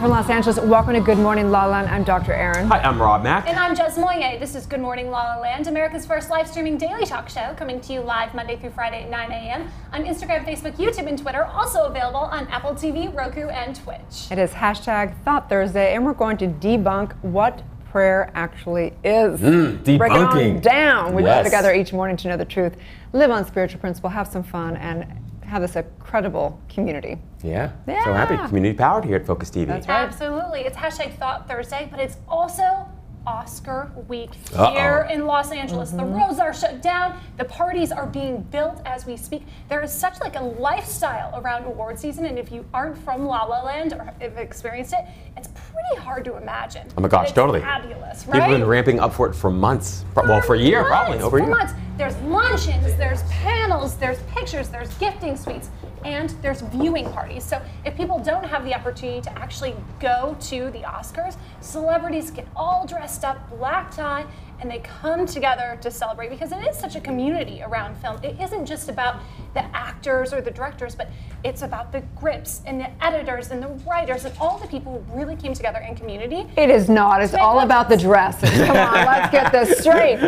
from Los Angeles. Welcome to Good Morning LaLaLand. I'm Dr. Erin. Hi, I'm Rob Mack. And I'm Jess Moye. This is Good Morning LaLaLand, America's first live streaming daily talk show, coming to you live Monday through Friday at 9 a.m. on Instagram, Facebook, YouTube, and Twitter. Also available on Apple TV, Roku, and Twitch. It is hashtag Thought Thursday, and we're going to debunk what prayer actually is. Debunking. Break it on down. We Yes. come together each morning to know the truth, live on spiritual principle, have some fun, and have this incredible community. Yeah. Yeah. So happy. Community powered here at Focus TV. That's right. Absolutely. It's hashtag Thought Thursday, but it's also Oscar week Uh-oh. here in Los Angeles. The roads are shut down. The parties are being built as we speak. There is such like a lifestyle around award season, and if you aren't from La La Land or have experienced it, it's pretty hard to imagine. Oh my gosh, It's totally. fabulous, right? People have been ramping up for it for months. Well, for a year, probably. Over a For year. months. There's luncheons, there's panels, there's pictures, there's gifting suites, and there's viewing parties. So if people don't have the opportunity to actually go to the Oscars, celebrities get all dressed up, black tie, and they come together to celebrate because it is such a community around film. It isn't just about the actors or the directors, but it's about the grips and the editors and the writers and all the people who really came together in community. It is not. It's all about the dresses. Come on, let's get this straight.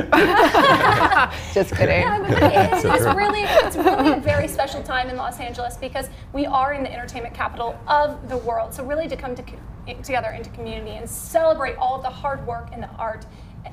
Just kidding. Yeah, but it's really a very special time in Los Angeles because we are in the entertainment capital of the world. So really to come together into community and celebrate all of the hard work and the art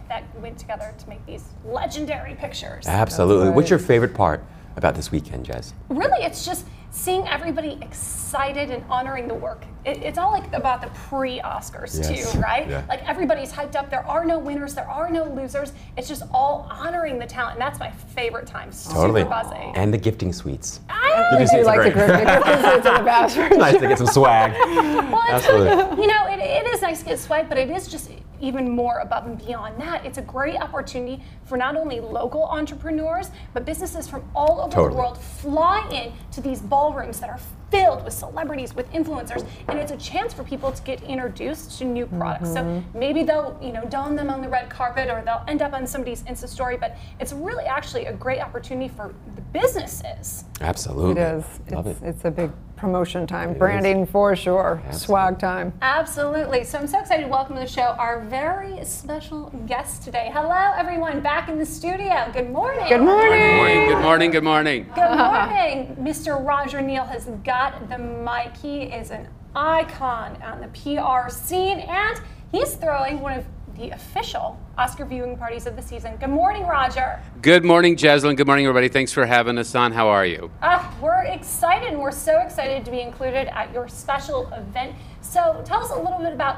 that went together to make these legendary pictures. Absolutely. Right. What's your favorite part about this weekend, Jez? Really, it's just seeing everybody excited and honoring the work. It's all like about the pre-Oscars Yes. too, right? Yeah. Like everybody's hyped up. There are no winners. There are no losers. It's just all honoring the talent. And that's my favorite time. Totally. Super buzzing. And the gifting suites. I Gifting do suites are like the great. gifting suites in the bathroom. Nice to get some swag. Well, it's Absolutely. you know, it is nice to get swag, but it is just even more above and beyond that. It's a great opportunity for not only local entrepreneurs, but businesses from all over Totally. the world fly in to these ballrooms that are filled with celebrities, with influencers, and it's a chance for people to get introduced to new products. So maybe they'll, don them on the red carpet, or they'll end up on somebody's Insta story, but it's really actually a great opportunity for the businesses. Absolutely. It is. Love it. It's a big promotion time. Branding for sure. Swag time. Absolutely. So I'm so excited to welcome to the show our very special guest today. Hello, everyone, back in the studio. Good morning. Good morning. Good morning, good morning. Good morning. Mr. Roger Neal has got the mic. He is an icon on the PR scene, and he's throwing one of the official Oscar viewing parties of the season. Good morning, Roger. Good morning, Jeslyn. Good morning, everybody. Thanks for having us on. How are you? We're excited, and we're so excited to be included at your special event. So tell us a little bit about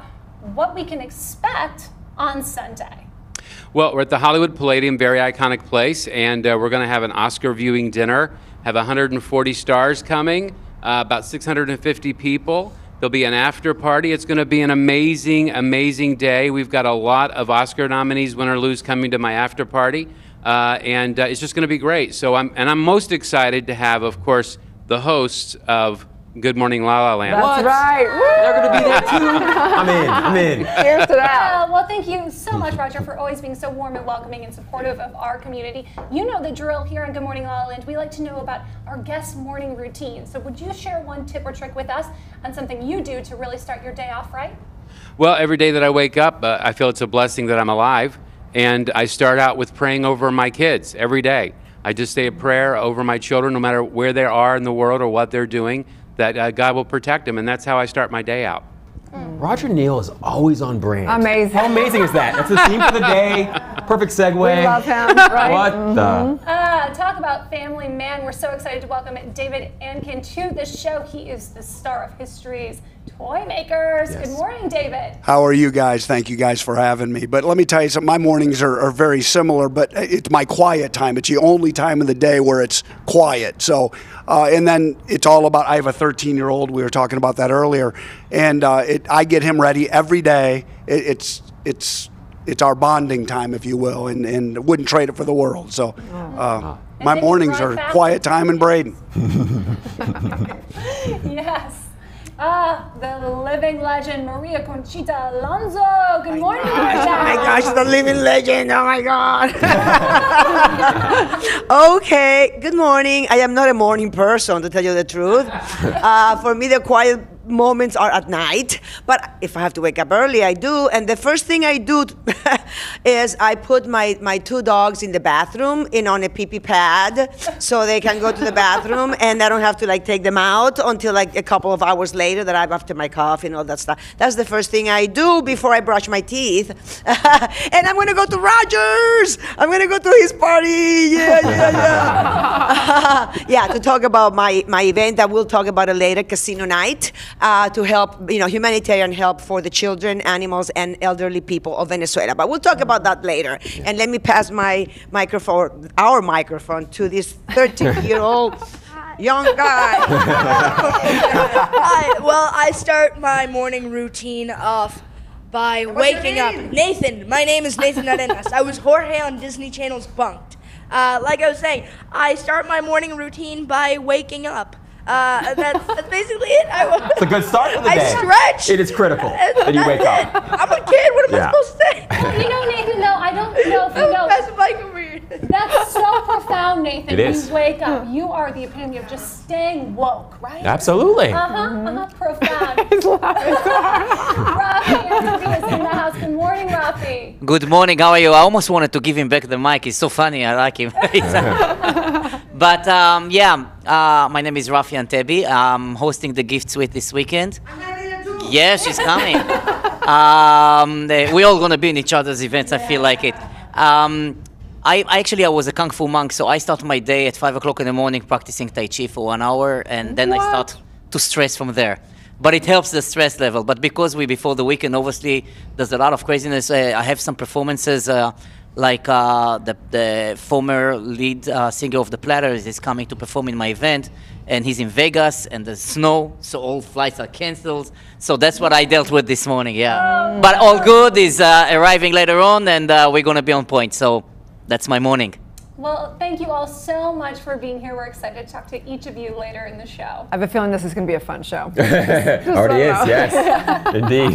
what we can expect on Sunday. Well, we're at the Hollywood Palladium, very iconic place, and we're going to have an Oscar viewing dinner. Have 140 stars coming, about 650 people. There'll be an after party. It's going to be an amazing, amazing day. We've got a lot of Oscar nominees, win or lose, coming to my after party, and it's just going to be great. So I'm most excited to have, of course, the hosts of Good Morning La La Land. That's right. Woo! They're going to be there too. I'm in. Cheers to that. Well, thank you so much, Roger, for always being so warm and welcoming and supportive of our community. You know the drill here on Good Morning La La Land. We like to know about our guest morning routine. So would you share one tip or trick with us on something you do to really start your day off right? Well, every day that I wake up, I feel it's a blessing that I'm alive, and I start out with praying over my kids every day. I just say a prayer over my children, no matter where they are in the world or what they're doing, that God will protect them, and that's how I start my day out. Roger Neal is always on brand. Amazing. How amazing is that? That's the theme for the day. Perfect segue. We love him, right? What the? Talk about family man. We're so excited to welcome David Ankin to the show. He is the star of history's Toy Makers. Yes. Good morning, David. How are you guys? Thank you guys for having me. But let me tell you something, my mornings are very similar, but it's my quiet time. It's the only time of the day where it's quiet. So, and then it's all about, I have a 13-year-old, we were talking about that earlier, and I get him ready every day. It's our bonding time, if you will, and wouldn't trade it for the world. So my mornings are quiet time in Braden. Yes. The living legend, Maria Conchita Alonso. Good morning, Maria. Oh my gosh, the living legend. Oh my God. Okay, good morning. I am not a morning person, to tell you the truth. For me, the quiet moments are at night, but if I have to wake up early, I do. And the first thing I do is I put my 2 dogs in the bathroom on a pee-pee pad so they can go to the bathroom, and I don't have to like take them out until like a couple of hours later that I'm after my coffee and all that stuff. That's the first thing I do before I brush my teeth. And I'm gonna go to Rogers. I'm gonna go to his party. Yeah, to talk about my event that we'll talk about it later, Casino Night, to help, humanitarian help for the children, animals, and elderly people of Venezuela. But we'll talk about that later. And let me pass my microphone, our microphone, to this 13-year-old young guy. Hi. Well, I start my morning routine off by waking up. Nathan. My name is Nathan Arenas. I was Jorge on Disney Channel's Bunked. Like I was saying, I start my morning routine by waking up. That's basically it. It's a good start of the day. I stretch. It is critical that you wake up. I'm a kid. What am I supposed to say? Nathan, though, I don't know if you know. Pass the mic over here. That's so profound, Nathan. It is. You wake up. You are the epitome of just staying woke, right? Absolutely. Profound. Rafi and Rafi is in the house. Good morning, Rafi. Good morning, how are you? I almost wanted to give him back the mic. He's so funny, I like him. But my name is Rafi Antebi. I'm hosting the Gift Suite this weekend. Yeah, she's coming. We're all going to be in each other's events, I feel like it. I was a Kung Fu monk, so I start my day at 5 o'clock in the morning practicing Tai Chi for 1 hour, and then I start to stress from there. But it helps the stress level. But because before the weekend, obviously, there's a lot of craziness. I have some performances, like the former lead singer of the Platters is coming to perform in my event, and he's in Vegas, and there's snow, so all flights are canceled. So that's what I dealt with this morning, yeah. But all good. He's arriving later on, and we're going to be on point. So that's my morning. Well, thank you all so much for being here. We're excited to talk to each of you later in the show. I have a feeling this is going to be a fun show. Already is, yes. Indeed.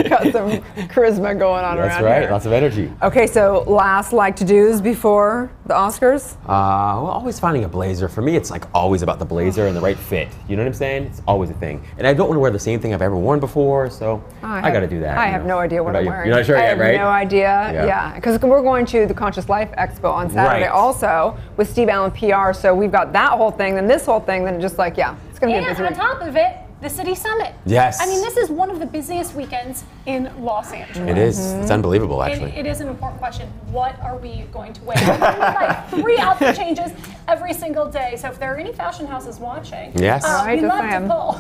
Got some charisma going on around That's right, here. lots of energy. Okay, so last to-dos before the Oscars? Well, always finding a blazer. For me, it's like always about the blazer and the right fit. You know what I'm saying? It's always a thing. And I don't want to wear the same thing I've ever worn before, so I got to do that. I have no idea what I'm wearing. You're not sure yet, right? I have no idea, yeah. Because we're going to the Conscious Life Expo on Saturday also with Steve Allen PR, so we've got that whole thing, then this whole thing, then it's just like, it's going to be a busy And on week. top of it, the City Summit. Yes. I mean, this is one of the busiest weekends in Los Angeles. It is. It's unbelievable, actually. It is an important question. What are we going to wear? Like 3 outfit changes every single day. So if there are any fashion houses watching, yes. we'd love to pull.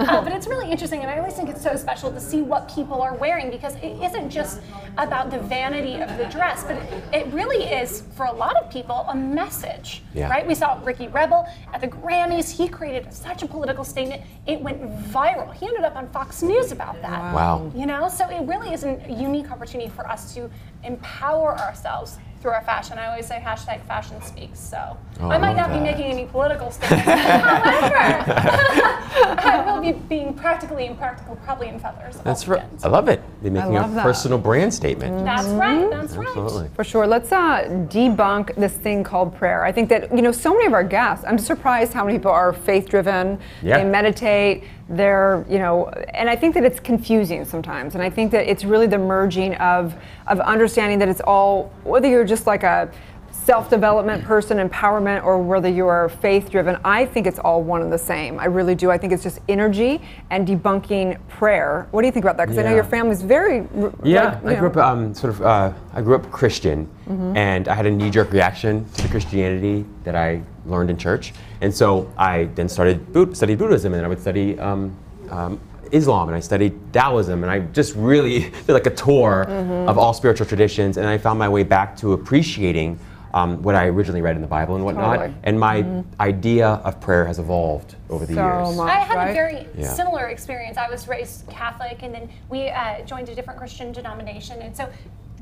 But it's really interesting, and I always think it's so special to see what people are wearing, because it isn't just about the vanity of the dress, but it really is, for a lot of people, a message, right? We saw Ricky Rebel at the Grammys. He created such a political statement. It went viral. He ended up on Fox News about that. Wow. You know, so it really is a unique opportunity for us to empower ourselves through our fashion. I always say #fashion speaks. So I might not be making any political statements. However, I will be being practically impractical, probably in feathers. That's right. I love it. They're making a personal brand statement. That's right. That's right. Absolutely. For sure. Let's debunk this thing called prayer. I think that, so many of our guests, I'm surprised how many people are faith-driven. Yeah. They meditate. They're, and I think that it's confusing sometimes. And I think that it's really the merging of understanding that it's all, whether you're just like a self-development person, empowerment, or whether you are faith-driven, I think it's all one and the same. I really do. I think it's just energy and debunking prayer. What do you think about that? Because I know your family's very... I grew up I grew up Christian, and I had a knee-jerk reaction to the Christianity that I learned in church. And so I then studied Buddhism, and I would study Islam, and I studied Taoism, and I just really did like a tour of all spiritual traditions, and I found my way back to appreciating what I originally read in the Bible and whatnot. Totally. And my idea of prayer has evolved over the years. Much, I had right? a very similar experience. I was raised Catholic, and then we joined a different Christian denomination, and so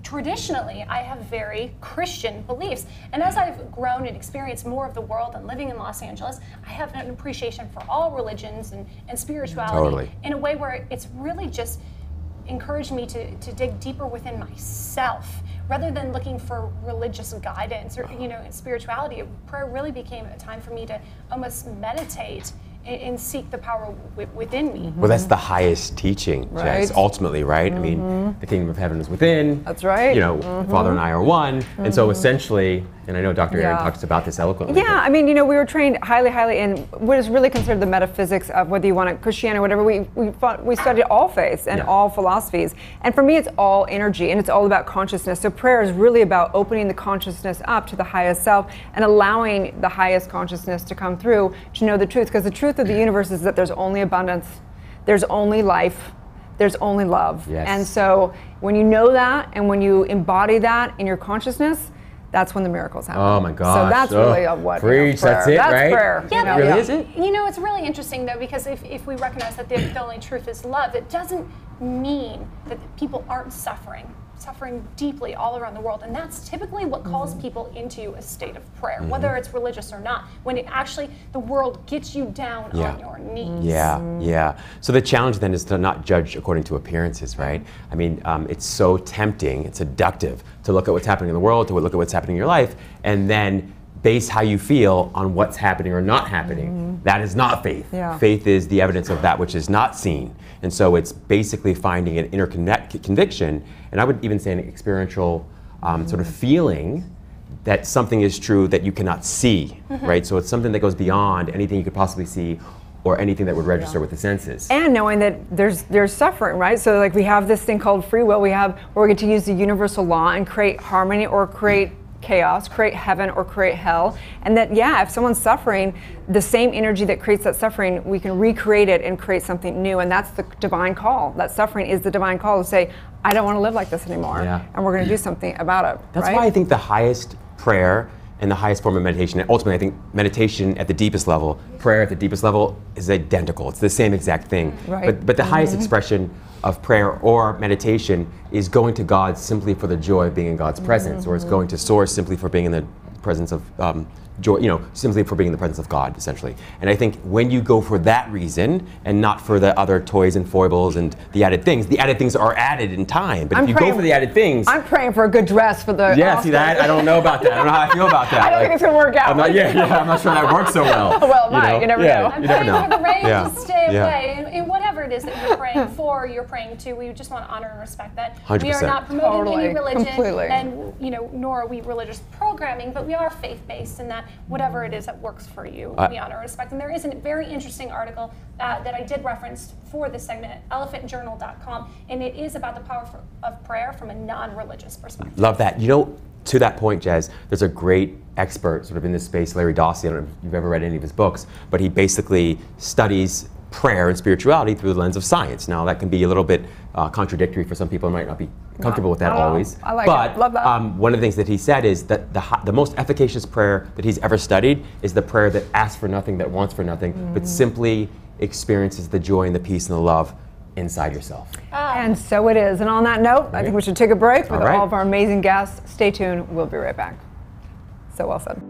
traditionally, I have very Christian beliefs. And as I've grown and experienced more of the world and living in Los Angeles, I have an appreciation for all religions and spirituality in a way where it's really just encouraged me to dig deeper within myself. Rather than looking for religious guidance or spirituality, prayer really became a time for me to almost meditate and seek the power within me. Well, that's the highest teaching, Jess, Right. ultimately, right? I mean, the kingdom of heaven is within. That's right. You know, the Father and I are one. And so essentially, and I know Dr. Erin talks about this eloquently. Yeah, I mean, you know, we were trained highly in what is really considered the metaphysics of whether you want to Christianity or whatever. We studied all faiths and all philosophies, and for me, it's all energy and it's all about consciousness. So prayer is really about opening the consciousness up to the highest self and allowing the highest consciousness to come through to know the truth. Because the truth of the universe is that there's only abundance, there's only life, there's only love. Yes. And so when you know that and when you embody that in your consciousness, that's when the miracles happen. Oh my gosh. So that's really what preach, prayer. that's it, That's right? prayer. Yeah, you know? but Really, is it? You know, it's really interesting though, because if we recognize that the only truth is love, it doesn't mean that people aren't suffering deeply all around the world. And that's typically what calls people into a state of prayer, whether it's religious or not, when it actually, the world gets you down on your knees. Yeah. So the challenge then is to not judge according to appearances, right? I mean, it's so tempting, it's seductive to look at what's happening in the world, to look at what's happening in your life, and then base how you feel on what's happening or not happening. That is not faith. Yeah. Faith is the evidence of that which is not seen. And so it's basically finding an inner conviction, and I would even say an experiential sort of feeling that something is true that you cannot see, right? So it's something that goes beyond anything you could possibly see or anything that would register with the senses. And knowing that there's suffering, right? So like we have this thing called free will. We have where we get to use the universal law and create harmony or create chaos, create heaven or create hell. And that, if someone's suffering, the same energy that creates that suffering, we can recreate it and create something new. And that's the divine call. That suffering is the divine call to say, I don't want to live like this anymore. Yeah. And we're going to do something about it. That's right? why I think the highest prayer and the highest form of meditation, and ultimately I think meditation at the deepest level, prayer at the deepest level is identical. It's the same exact thing. Right. But the highest expression of prayer or meditation is going to God simply for the joy of being in God's presence, or it's going to Source simply for being in the presence of joy, simply for being in the presence of God, essentially. And I think when you go for that reason and not for the other toys and foibles and the added things are added in time. But if you go for the added things, I'm praying for a good dress for the see that? I don't know about that. I don't know how I feel about that. I don't think it's going to work out. I'm not sure that works so well. Well, it might. You never know. I'm praying for the rain to stay Yeah. away. And whatever it is that you're praying for, you're praying to, we just want to honor and respect that. 100%. We are not promoting Totally. any religion, Completely. and nor are we religious programming, but we are faith-based in that whatever it is that works for you, we honor and respect. And there is a very interesting article that I did reference for this segment at elephantjournal.com, and it is about the power of prayer from a non-religious perspective. Love that. To that point, Jez, there's a great expert sort of in this space, Larry Dossey. I don't know if you've ever read any of his books, but he basically studies prayer and spirituality through the lens of science. Now, that can be a little bit contradictory for some people and might not be comfortable with that always. I like but it. Love that. One of the things that he said is that the most efficacious prayer that he's ever studied is the prayer that asks for nothing, that wants for nothing, but simply experiences the joy and the peace and the love inside yourself. And so it is. And on that note, I think we should take a break with right. all of our amazing guests. Stay tuned. We'll be right back. So well said.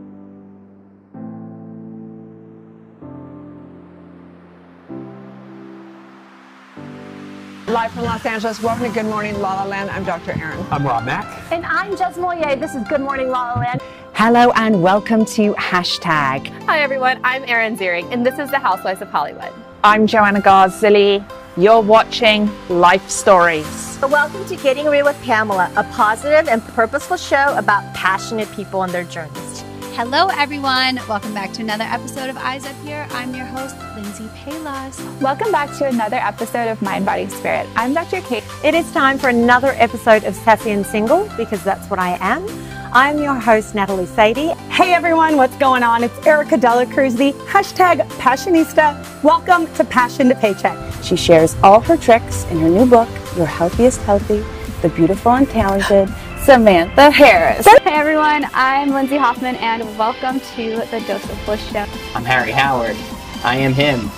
Live from Los Angeles, welcome to Good Morning La La Land. I'm Dr. Erin. I'm Rob Mack. And I'm Jez Moyer. This is Good Morning La La Land. Hello and welcome to Hashtag. Hi everyone, I'm Erin Ziering, and this is the Housewives of Hollywood. I'm Joanna Garzilli. You're watching Life Stories. Welcome to Getting Real with Pamela, a positive and purposeful show about passionate people and their journeys. Hello everyone, welcome back to another episode of Eyes Up Here. I'm your host, Lindsay Palos. Welcome back to another episode of Mind, Body, Spirit. I'm Dr. Kate. It is time for another episode of Sassy and Single, because that's what I am. I'm your host, Natalie Sadie. Hey everyone, what's going on? It's Erica Della Cruz, the hashtag Passionista. Welcome to Passion to Paycheck. She shares all her tricks in her new book, Your Healthiest Healthy, The Beautiful and Talented, Samantha Harris. Hey everyone, I'm Lindsay Hoffman and welcome to the Dose of Bliss Show. I'm Harry Howard. I am him.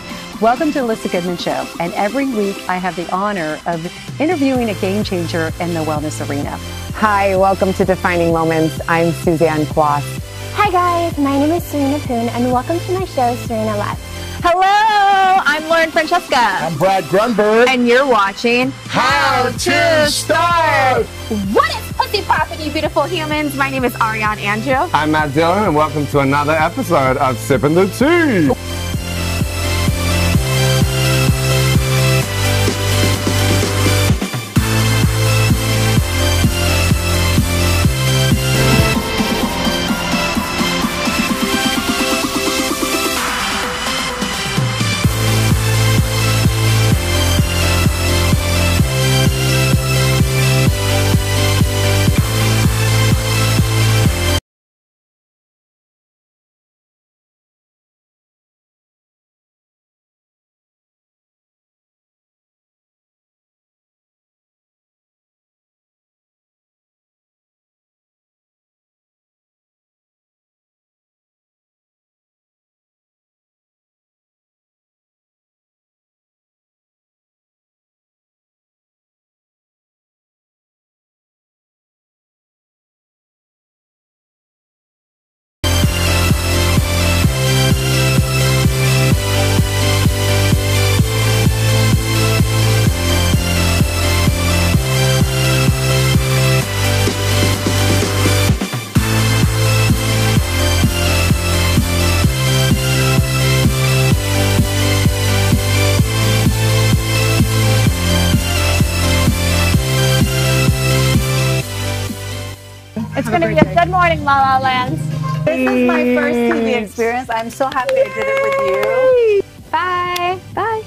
Welcome to the Alyssa Goodman Show, and every week I have the honor of interviewing a game changer in the wellness arena. Hi, welcome to Defining Moments. I'm Suzanne Quas. Hi guys, my name is Serena Poon and welcome to my show, Serena Live. Hello, I'm Lauren Francesca. I'm Brad Grunberg. And you're watching How to Start. What is pussy poppin', you beautiful humans? My name is Ariane Andrew. I'm Matt Dillon and welcome to another episode of Sippin' the Tea. It's going to be a good morning, La La Land. This is my first TV experience. I'm so happy I did it with you. Bye. Bye.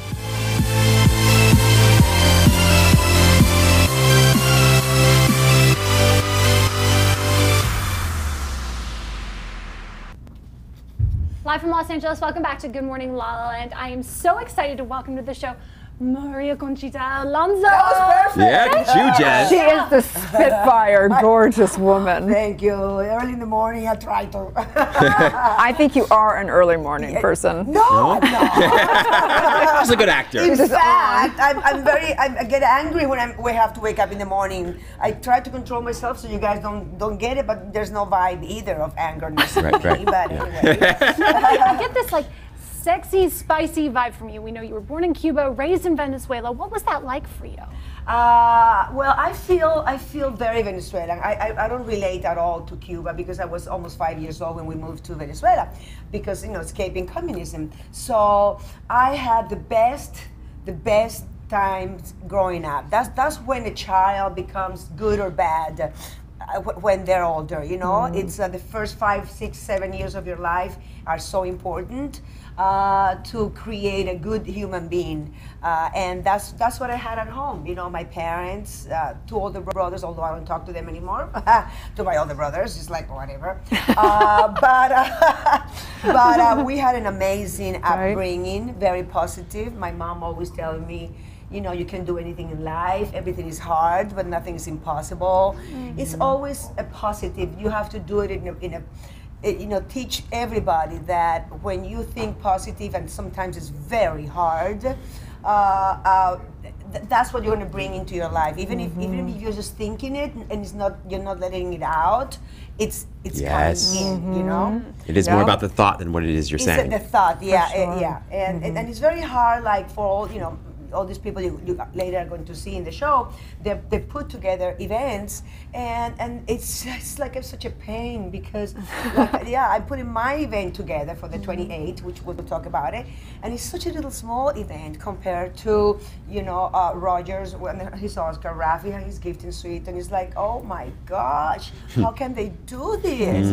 Live from Los Angeles, welcome back to Good Morning La La Land. I am so excited to welcome to the show Maria Conchita Alonso. That was perfect. Yeah, look at you, Jess. She is the spitfire, gorgeous woman. Thank you. Early in the morning, I try to. I think you are an early morning person. No, I'm not. He's a good actor. In fact, I get angry when we have to wake up in the morning. I try to control myself so you guys don't get it, but there's no vibe either of anger. Right. But anyway. I get this like sexy, spicy vibe from you. We know you were born in Cuba, raised in Venezuela. What was that like for you? Well, I feel very Venezuelan. I don't relate at all to Cuba because I was almost 5 years old when we moved to Venezuela because, escaping communism. So I had the best times growing up. That's when a child becomes good or bad when they're older, It's the first 5, 6, 7 years of your life are so important to create a good human being, and that's what I had at home. My parents, 2 older brothers, although I don't talk to them anymore. To my older brothers, it's like whatever. But we had an amazing upbringing, very positive. My mom always telling me, you can do anything in life. Everything is hard, but nothing is impossible. Mm-hmm. It's always a positive. You have to do it in a teach everybody that when you think positive, and sometimes it's very hard, that's what you're going to bring into your life. Even if you're just thinking it and you're not letting it out, it's coming in. It is more about the thought than what it is you're saying. It's the thought, yeah. And it's very hard, like for all these people you later are going to see in the show. They put together events, and it's like such a pain because I'm putting my event together for the 28th, which we'll talk about it, and it's such a little small event compared to Rogers when his Oscar, Rafi and his gift and suite, and it's like, oh my gosh, how can they do this,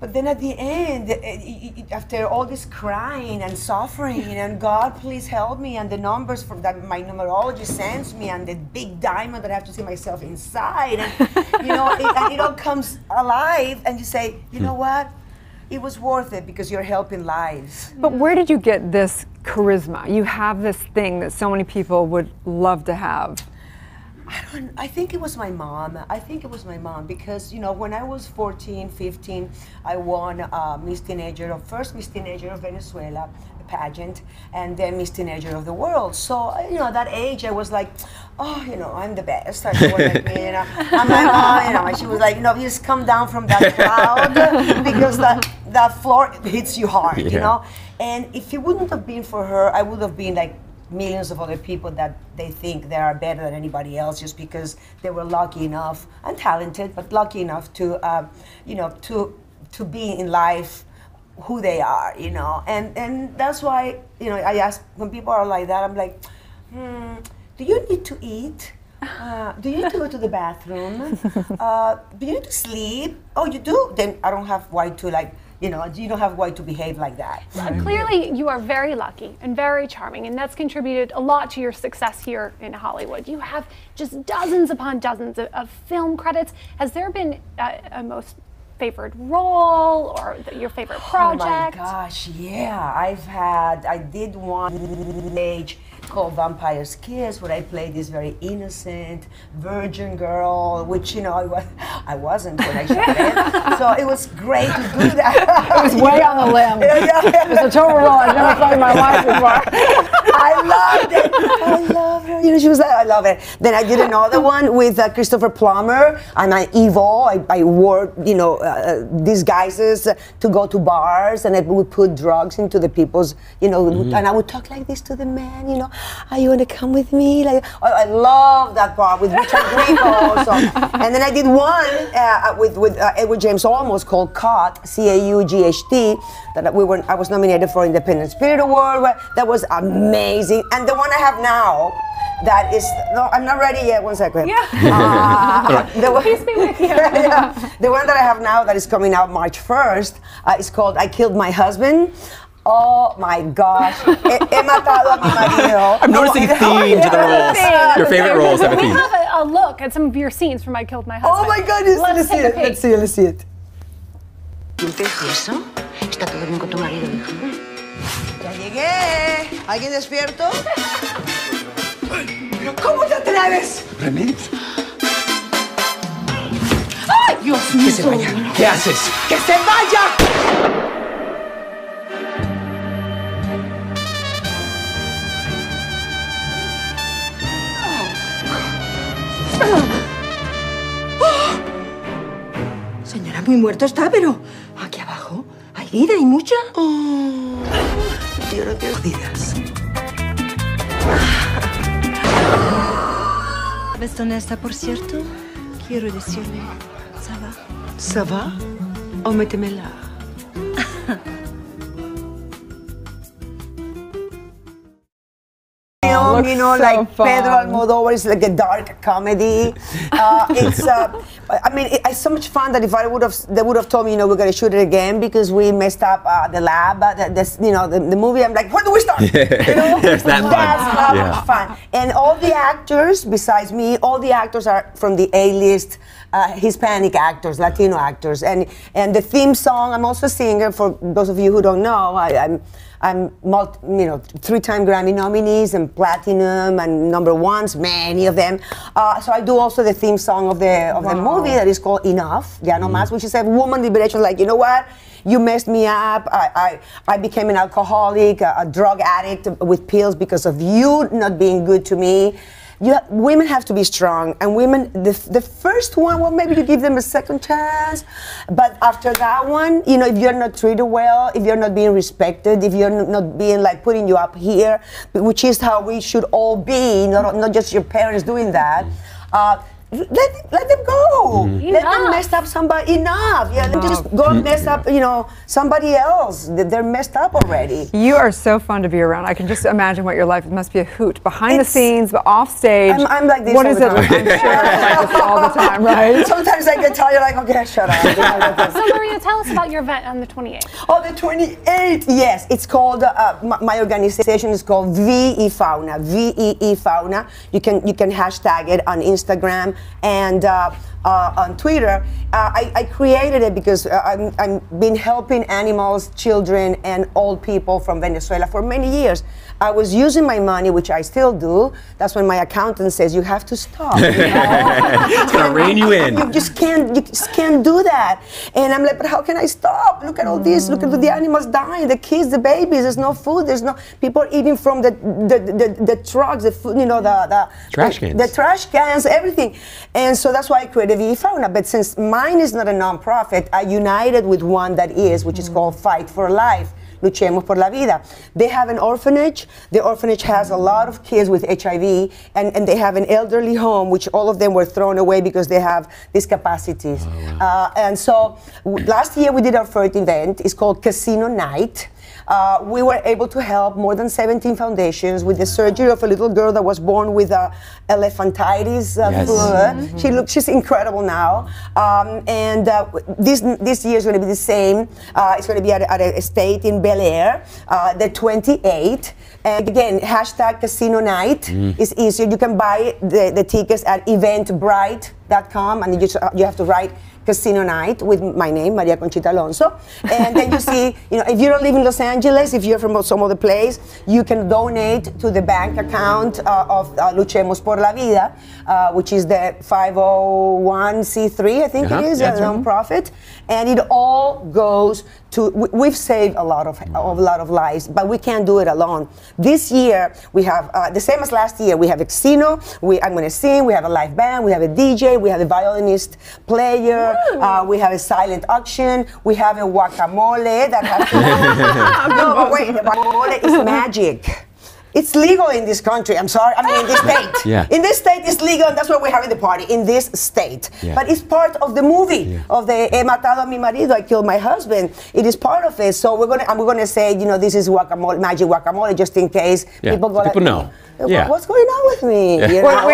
But then at the end, after all this crying and suffering, and God, please help me, and the numbers that my numerologist sends me, and the big diamond that I have to see myself inside, and it all comes alive, and you say, you know what? It was worth it because you're helping lives. But where did you get this charisma? You have this thing that so many people would love to have. I think it was my mom. Because, when I was 14, 15, I won first Miss Teenager of Venezuela, a pageant, and then Miss Teenager of the World. So, at that age, I was like, oh, I'm the best. Everyone like me, I'm like, and she was like, you just come down from that cloud because that floor hits you hard, And if it wouldn't have been for her, I would have been like millions of other people that they think they are better than anybody else just because they were lucky enough and talented, but lucky enough to, to be in life who they are, and that's why, I ask when people are like that, I'm like, do you need to eat? Do you need to go to the bathroom? Do you need to sleep? Oh, you do? Then I don't have why to you don't have why to behave like that. Clearly, you are very lucky and very charming, and that's contributed a lot to your success here in Hollywood. You have just dozens upon dozens of film credits. Has there been a most favored role or your favorite project? Oh my gosh, yeah. I did one age called Vampire's Kiss, where I played this very innocent virgin girl, which I wasn't when I shot it. So it was great to do that. It was way on the limb. It was a total role I've never played in my life before. I loved it. I love her. She was like, I love it. Then I did another one with Christopher Plummer, and I wore disguises to go to bars, and I would put drugs into the people's, and I would talk like this to the man, are you gonna come with me? Like, I love that part with Richard Grieco also. And then I did one with Edward James Olmos called Caught, C-A-U-G-H-T, that I was nominated for Independent Spirit Award. That was amazing. And the one I have now, that is, no, I'm not ready yet, 1 second. Yeah. Peace be with you. Yeah. The one that I have now that is coming out March 1st is called I Killed My Husband. Oh my gosh. He matado a mi marido. I'm noticing a theme to the roles. Your favorite roles have a We theme. have a look at some of your scenes from I Killed My Husband. Oh my goodness, Let's see take a it. peek. Let's see it, let's see it. ¿Y eso? ¿Está todo bien con tu marido, hija? Ya llegué. ¿Alguien despierto? ¿Cómo te atreves? ¿René? ¡Ay, Dios mío! Que se vaya. ¿Qué haces? ¡Que se vaya! Señora, muy muerto está, pero aquí abajo hay vida y mucha. Yo no te olvidas. ¿Ves dónde está, por cierto? Quiero decirle, ¿ça va? ¿Ça va? O métemela. You know, so like fun. Pedro Almodovar is like a dark comedy. I mean, it's so much fun that if they would have told me, you know, we're gonna shoot it again because we messed up the lab, the movie. I'm like, when do we start? You know, It's that fun. That's how Yeah. much fun. And all the actors, besides me, all the actors are from the A-list Hispanic actors, Latino actors, and the theme song. I'm also a singer. For those of you who don't know, I'm 3-time Grammy nominees and platinum and #1s, many of them. So I do also the theme song of the movie that is called Enough, Ya No Más, which is a woman liberation. Like, you know what? You messed me up. I became an alcoholic, a drug addict with pills because of you not being good to me. Women have to be strong, and women, the first one, well, maybe you give them a second chance, but after that one, you know, if you're not treated well, if you're not being respected, if you're not being like putting you up here, which is how we should all be, not just your parents doing that, let them go. Let them mess up somebody enough. Yeah, let them just go and mess up, somebody else. They're messed up already. You are so fun to be around. I can just imagine what your life must be a hoot behind the scenes, but off stage. I'm like this. What all is the it? time. I'm sure it's like this all the time, right? Sometimes I get tired, like, okay, shut up. So Maria, tell us about your event on the 28th. Oh, the 28th, yes. It's called, my organization is called VE Fauna, VEE Fauna. You can hashtag it on Instagram and on Twitter. I created it because I've been helping animals, children, and old people from Venezuela for many years. I was using my money, which I still do. That's when my accountant says, you have to stop. It's going to rein you in. You just can't do that. And I'm like, but how can I stop? Look at all this. Look at the animals dying, the kids, the babies. There's no food. There's no, people are eating from the trucks, the food, the trash cans. The trash cans, everything. And so that's why I created VE Fauna. But since mine is not a nonprofit, I united with one that is, which is called Fight for Life. Luchemos por la Vida. They have an orphanage. The orphanage has a lot of kids with HIV, and they have an elderly home, which all of them were thrown away because they have discapacities. Oh, wow. And so last year we did our first event. It's called Casino Night. We were able to help more than 17 foundations with the surgery of a little girl that was born with elephantitis flu. She's incredible now. This year is going to be the same. It's going to be at a estate in Bel Air, the 28th. And again, hashtag Casino Night is easier. You can buy the tickets at eventbrite.com, and you have to write Casino Night with my name, Maria Conchita Alonso. And then you see, if you don't live in Los Angeles, if you're from some other place, you can donate to the bank account of Luchemos por la Vida, which is the 501c3, I think it is, a nonprofit. And it all goes to, we've saved a lot of lives, but we can't do it alone. This year, we have, the same as last year, we have a casino, I'm going to sing, we have a live band, we have a DJ, we have a violinist player, we have a silent auction, we have a guacamole that has no, but wait, the guacamole is magic. It's legal in this country. I'm sorry. I mean, in this state. Yeah. In this state, it's legal, and that's why we're having the party in this state. Yeah. But it's part of the movie of the He matado a mi marido. I killed my husband. It is part of it. So we're gonna say, you know, this is guacamole, magic guacamole, just in case people go. People know. Yeah. What's going on with me? Yeah. You know,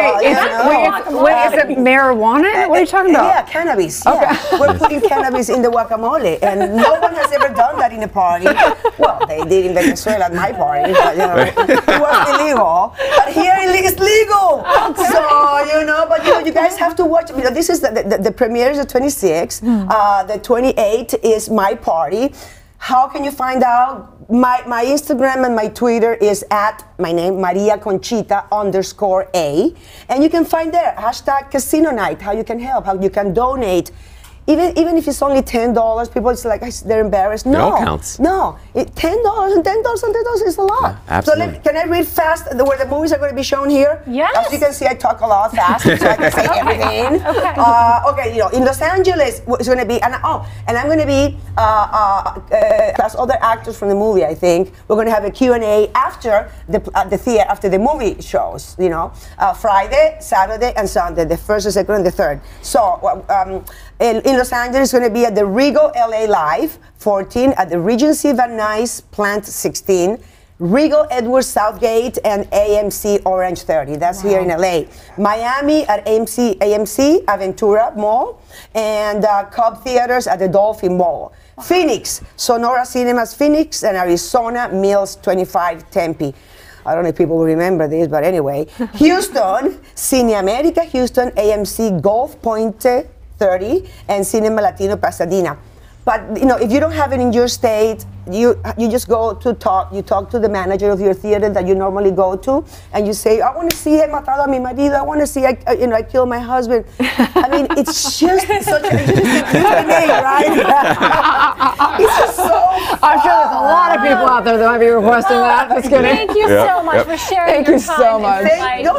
Wait, is it marijuana? What are you talking about? Yeah, cannabis. Yeah. Okay. We're putting cannabis in the guacamole, and no one has ever done that in a party. Well, they did in Venezuela at my party, but you know, it was illegal. But here it's legal. Okay. So you know, but you know, you guys have to watch. You know, this is the premiere is the 26th. The 28th is my party. How can you find out? My Instagram and my Twitter is at my name, Maria Conchita _A. And you can find there, hashtag Casino Night, how you can help, how you can donate. Even if it's only $10, people it's like they're embarrassed. No, it all counts. No, $10 and $10 is a lot. Yeah, absolutely. So can I read fast where the movies are going to be shown here? Yes. As you can see, I talk a lot fast, so I can say everything. Okay. Okay, you know, in Los Angeles, it's going to be, and I'm going to be plus other actors from the movie. I think we're going to have a Q&A after the theater, after the movie shows. You know, Friday, Saturday, and Sunday, the first, the second, and the third. So. In Los Angeles, it's going to be at the Regal LA Live 14, at the Regency Van Nuys Plant 16, Regal Edwards Southgate, and AMC Orange 30. That's here in LA. Miami at AMC Aventura Mall, and Cobb Theaters at the Dolphin Mall. Phoenix, Sonora Cinemas Phoenix, and Arizona Mills 25 Tempe. I don't know if people will remember this, but anyway. Houston, Cine America Houston, AMC Gulf Point 30, and Cinema Latino Pasadena. But you know, if you don't have it in your state, you just go to talk. You talk to the manager of your theater that you normally go to, and you say, "I want to see He matado a mi marido. I want to see, I killed my husband." I mean, it's just such a Q&A, right? It's just so. I'm sure there's a lot of people out there that might be requesting that. Just kidding. Thank you so much for sharing your time. So much.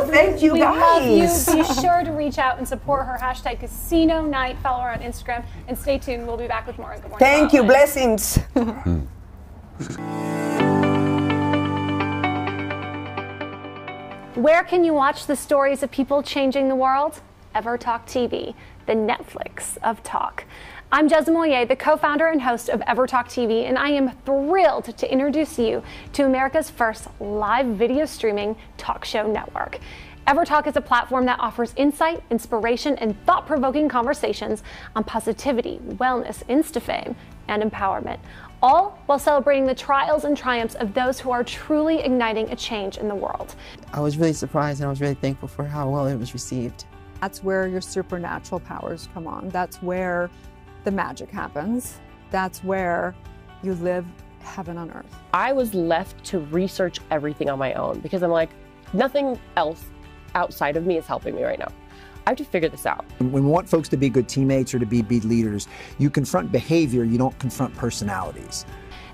Thank you we guys. Love you. Be sure to reach out and support her. Hashtag Casino Night. Follow her on Instagram, and stay tuned. We'll be back with more. Good morning. Thank you. Blessings. Where can you watch the stories of people changing the world? EverTalk TV, the Netflix of talk. I'm Jez Moyer, the co-founder and host of EverTalk TV, and I am thrilled to introduce you to America's first live video streaming talk show network. EverTalk is a platform that offers insight, inspiration, and thought-provoking conversations on positivity, wellness, Insta-fame, and empowerment, all while celebrating the trials and triumphs of those who are truly igniting a change in the world. I was really surprised, and I was really thankful for how well it was received. That's where your supernatural powers come on. That's where the magic happens. That's where you live heaven on earth. I was left to research everything on my own because I'm like, nothing else outside of me is helping me right now. I have to figure this out. When we want folks to be good teammates or to be leaders, you confront behavior, you don't confront personalities.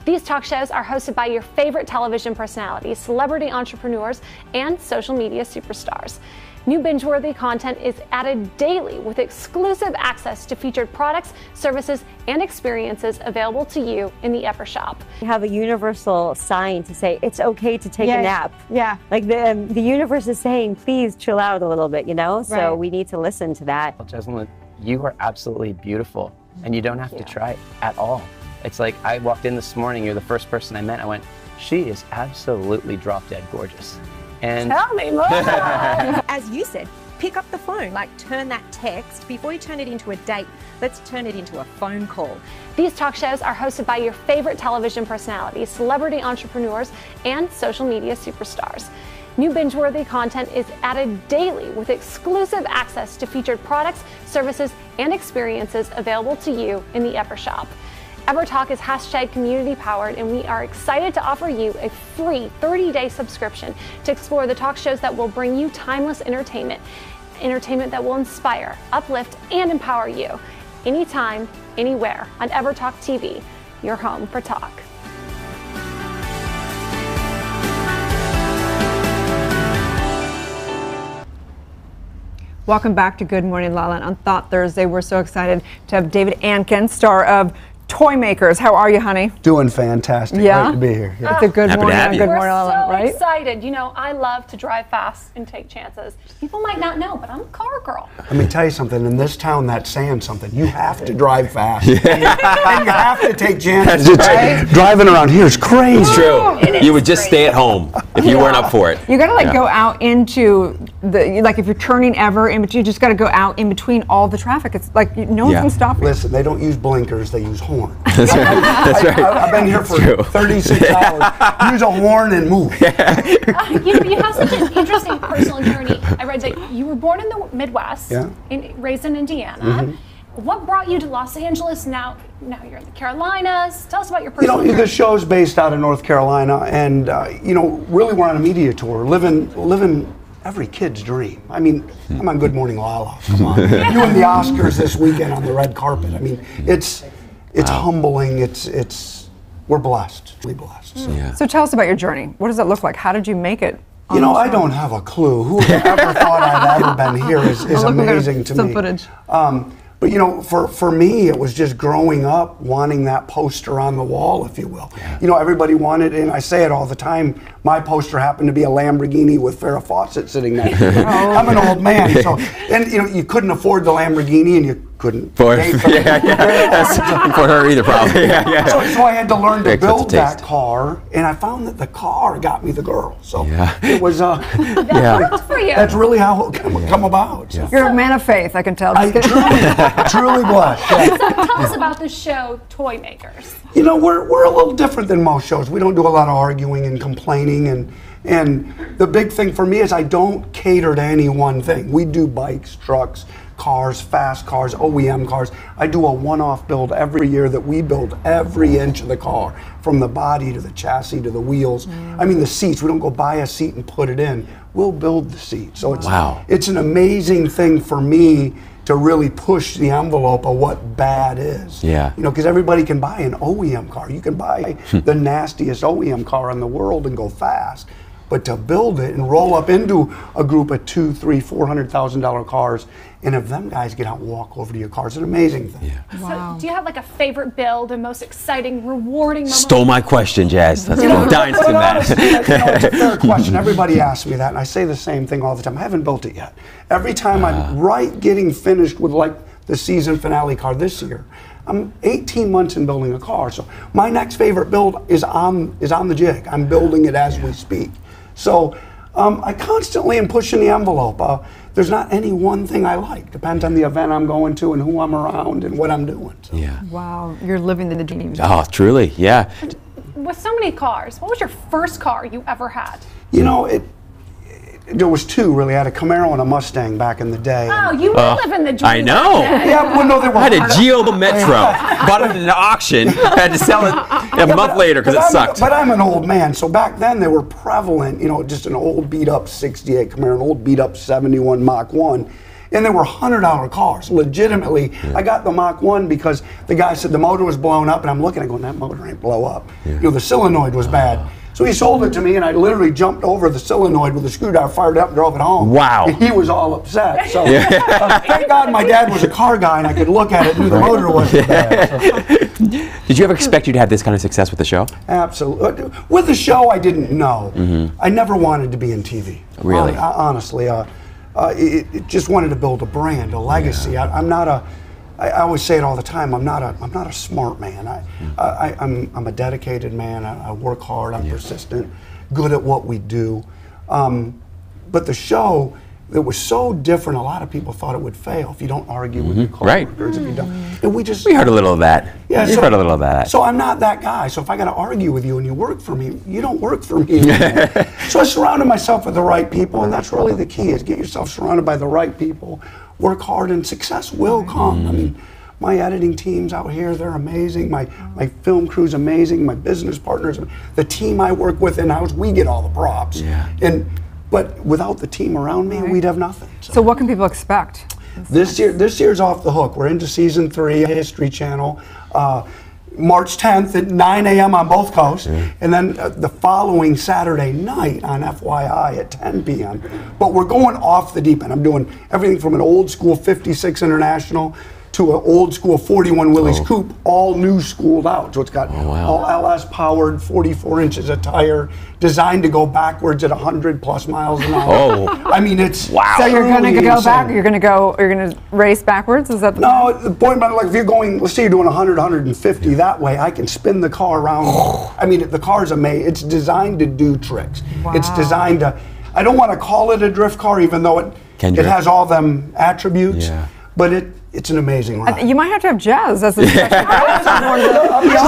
These talk shows are hosted by your favorite television personalities, celebrity entrepreneurs, and social media superstars. New binge-worthy content is added daily with exclusive access to featured products, services, and experiences available to you in the Ever Shop. You have a universal sign to say it's okay to take a nap. Yeah. Like the universe is saying, please chill out a little bit, you know? So Right. we need to listen to that. Jessalyn, you are absolutely beautiful, and you don't have to try at all. It's like I walked in this morning, you're the first person I met, I went, she is absolutely drop dead gorgeous. And Tell me more. As you said, pick up the phone, like turn that text, before you turn it into a date, let's turn it into a phone call. These talk shows are hosted by your favorite television personalities, celebrity entrepreneurs, and social media superstars. New binge-worthy content is added daily with exclusive access to featured products, services, and experiences available to you in the Ever Shop. EverTalk is hashtag community powered, and we are excited to offer you a free 30-day subscription to explore the talk shows that will bring you timeless entertainment that will inspire, uplift, and empower you anytime, anywhere on EverTalk TV, your home for talk. Welcome back to Good Morning LaLaLand on Thought Thursday. We're so excited to have David Ankin, star of toy makers. How are you, honey? Doing fantastic. Yeah? Great to be here. Yeah. It's a good morning. Good We're morning, so right? excited. You know, I love to drive fast and take chances. People might not know, but I'm a car girl. Let me tell you something. In this town, that's saying something. You have to drive fast. And you have to take chances. Right? Driving around here is crazy. It's true. You would just stay at home if you weren't up for it. You gotta go out into the, like if you're turning ever, you just gotta go out in between all the traffic. It's like no one can stop you. Listen, they don't use blinkers, they use horns. That's right. That's right. I've been here for 36 hours. Use a horn and move. You have such an interesting personal journey. I read that you were born in the Midwest, raised in Indiana. What brought you to Los Angeles? Now you're in the Carolinas. Tell us about your personal journey. The show's based out of North Carolina, and really we're on a media tour, living every kid's dream. I mean, I'm on Good Morning LaLa. Come on, you and the Oscars this weekend on the red carpet. I mean, it's humbling. We're blessed. We're blessed. So tell us about your journey. What does it look like? How did you make it? I don't have a clue. Who ever thought I'd ever been here is amazing to me. Some footage. But for me, it was just growing up wanting that poster on the wall, if you will. Everybody wanted, and I say it all the time, my poster happened to be a Lamborghini with Farrah Fawcett sitting next to it. I'm an old man, and you couldn't afford the Lamborghini, and you couldn't pay for for her either, probably. So I had to learn to build that car, and I found that the car got me the girl. So it was that worked for you. That's really how it come about. So. You're a man of faith, I can tell. Truly blessed. So tell us about the show, Toy Makers. We're a little different than most shows. We don't do a lot of arguing and complaining, and the big thing for me is I don't cater to any one thing. We do bikes, trucks, cars, fast cars, OEM cars. I do a one-off build every year that we build every inch of the car, from the body to the chassis to the wheels. I mean, the seats, we don't go buy a seat and put it in. We'll build the seat. So it's an amazing thing for me to really push the envelope of what bad is. Because everybody can buy an OEM car. You can buy the nastiest OEM car in the world and go fast. But to build it and roll up into a group of $200,000, $300,000, $400,000 cars, and if them guys get out and walk over to your car, it's an amazing thing. So do you have like a favorite build and most exciting, rewarding moment? Stole my question, Jazz. That's dying to that. It's a fair question. Everybody asks me that, and I say the same thing all the time. I haven't built it yet. Every time I'm getting finished with like the season finale car this year, I'm 18 months in building a car. So my next favorite build is on the jig. I'm building it as we speak. So I constantly am pushing the envelope. There's not any one thing I like. Depends on the event I'm going to and who I'm around and what I'm doing. So. Wow, you're living the dream. Oh, truly, yeah. With so many cars, what was your first car you ever had? There was two, really. I had a Camaro and a Mustang back in the day. Oh, you were living the dream. I know. They were. I had a Geo the Metro. Bought it in an auction. Had to sell it a month later because it sucked. But I'm an old man, so back then they were prevalent. Just an old beat-up '68 Camaro, an old beat-up '71 Mach 1. And they were $100 cars, legitimately. I got the Mach 1 because the guy said the motor was blown up, and I'm looking, I go, that motor ain't blow up. The solenoid was bad. So he sold it to me, and I literally jumped over the solenoid with a screwdriver, fired it up, and drove it home. Wow. And he was all upset. So thank God my dad was a car guy, and I could look at it and knew the motor wasn't bad. So. Did you ever expect you to have this kind of success with the show? Absolutely. With the show, I didn't know. I never wanted to be in TV. Really? Honestly. It just wanted to build a brand, a legacy. I'm not a... I always say it all the time. I'm not a smart man. I'm a dedicated man. I work hard. I'm persistent, good at what we do. But the show, it was so different. A lot of people thought it would fail if you don't argue with your coworkers. If you don't, and we heard a little of that. Yeah, we heard a little of that. So I'm not that guy. So if I got to argue with you and you work for me, you don't work for me. So I surrounded myself with the right people, and that's really the key: is get yourself surrounded by the right people. Work hard and success will come. I mean, my editing team's out here, they're amazing. My film crew's amazing. My business partners, the team I work with in-house, we get all the props. But without the team around me, we'd have nothing. So what can people expect? This year's off the hook. We're into season 3, History Channel. March 10th at 9 a.m. on both coasts, and then the following Saturday night on FYI at 10 p.m. But we're going off the deep end. I'm doing everything from an old school 56 International to an old school 41 Willys coupe, all new schooled out. So it's got all LS powered, 44 inches of tire, designed to go backwards at 100 plus miles an hour. I mean, it's So you're going to go back, you're going to race backwards? Is that the No, the point about it, like if you're going, let's say you're doing 100, 150 that way, I can spin the car around. I mean, the car's amazing. It's designed to do tricks. It's designed to, I don't want to call it a drift car, even though it has all them attributes, but it's an amazing ride. You might have to have Jazz as a special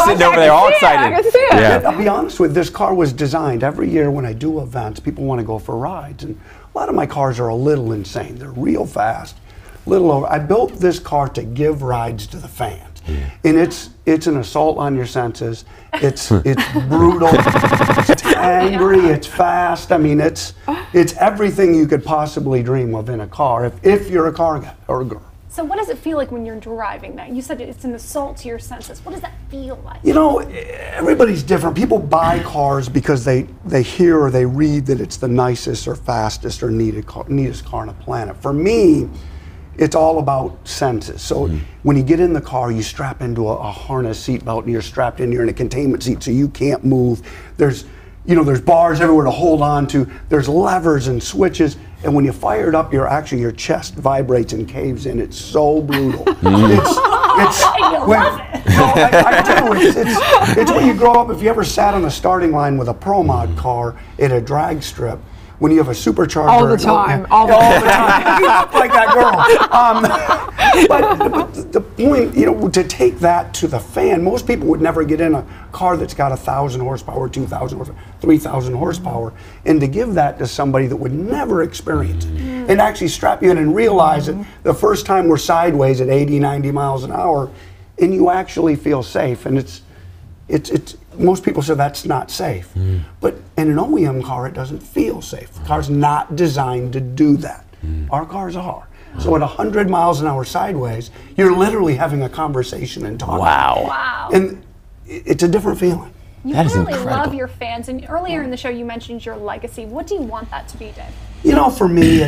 sitting over there all excited. I can see it. Yeah. I'll be honest with you, this car was designed every year when I do events, people want to go for rides. And a lot of my cars are a little insane. They're real fast, little over. I built this car to give rides to the fans. And it's an assault on your senses. It's brutal, it's angry, it's fast. I mean, it's everything you could possibly dream of in a car if you're a car guy or a girl. So what does it feel like when you're driving that? You said it's an assault to your senses. What does that feel like? You know, everybody's different. People buy cars because they hear or they read that it's the nicest or fastest or neatest car on the planet. For me, it's all about senses. So when you get in the car, you strap into a harness seatbelt and you're strapped in, you're in a containment seat so you can't move. There's bars everywhere to hold on to. There's levers and switches. And when you fire it up, your chest vibrates and caves in. It's so brutal. It's when you grow up, if you ever sat on the starting line with a Pro Mod car in a drag strip, when you have a supercharger. All the time. All the time. You look like that girl. But the point, to take that to the fan, most people would never get in a car that's got 1,000 horsepower, 2,000 horsepower, 3,000 horsepower, and to give that to somebody that would never experience it, and actually strap you in and realize it the first time we're sideways at 80, 90 miles an hour, and you actually feel safe, and it's most people say that's not safe, but in an OEM car, it doesn't feel safe. The car's not designed to do that. Our cars are. So at 100 miles an hour sideways, you're literally having a conversation and talking. Wow. And it's a different feeling. You really love your fans, and earlier in the show you mentioned your legacy. What do you want that to be, Dave? You know, for me,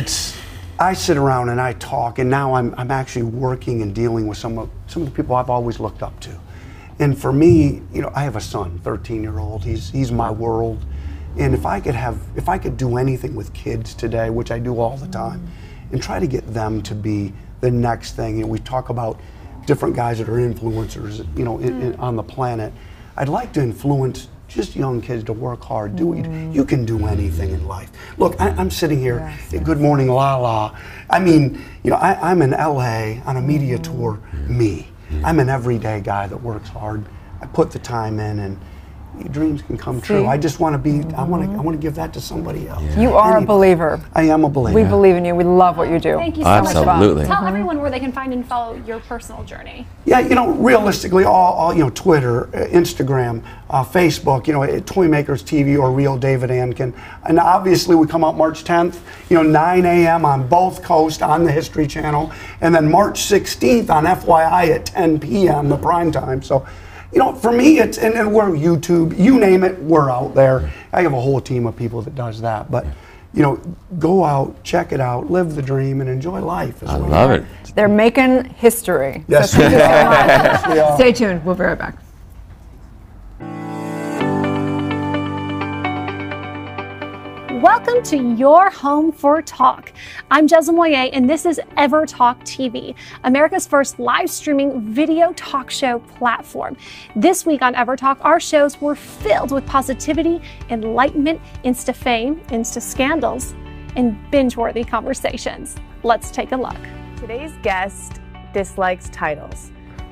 I sit around and I talk, and now I'm actually working and dealing with some of the people I've always looked up to. And for me, I have a son, 13-year-old. He's my world. And if I could do anything with kids today, which I do all the time, and try to get them to be the next thing. We talk about different guys that are influencers, on the planet. I'd like to influence just young kids to work hard. You can do anything in life. Look, I'm sitting here at Good Morning LaLa. I mean, I'm in LA on a media tour. I'm an everyday guy that works hard. I put the time in, and your dreams can come true. I just want to be. I want to give that to somebody else. You are a believer. I am a believer. We believe in you. We love what you do. Thank you so much. Absolutely. Tell everyone where they can find and follow your personal journey. Yeah, realistically, all Twitter, Instagram, Facebook, Toy Makers TV or Real David Ankin. And obviously we come out March 10th, 9 a.m. on both coasts on the History Channel. And then March 16th on FYI at 10 p.m., the prime time. So, for me, and we're YouTube, you name it, we're out there. I have a whole team of people that does that. But, go out, check it out, live the dream, and enjoy life. I love it. They're making history. Yes. So stay tuned. We'll be right back. Welcome to your home for talk. I'm Jezza Moyer, and this is Ever Talk TV, America's first live streaming video talk show platform. This week on Ever Talk, our shows were filled with positivity, enlightenment, insta fame, insta scandals, and binge-worthy conversations. Let's take a look. Today's guest dislikes titles.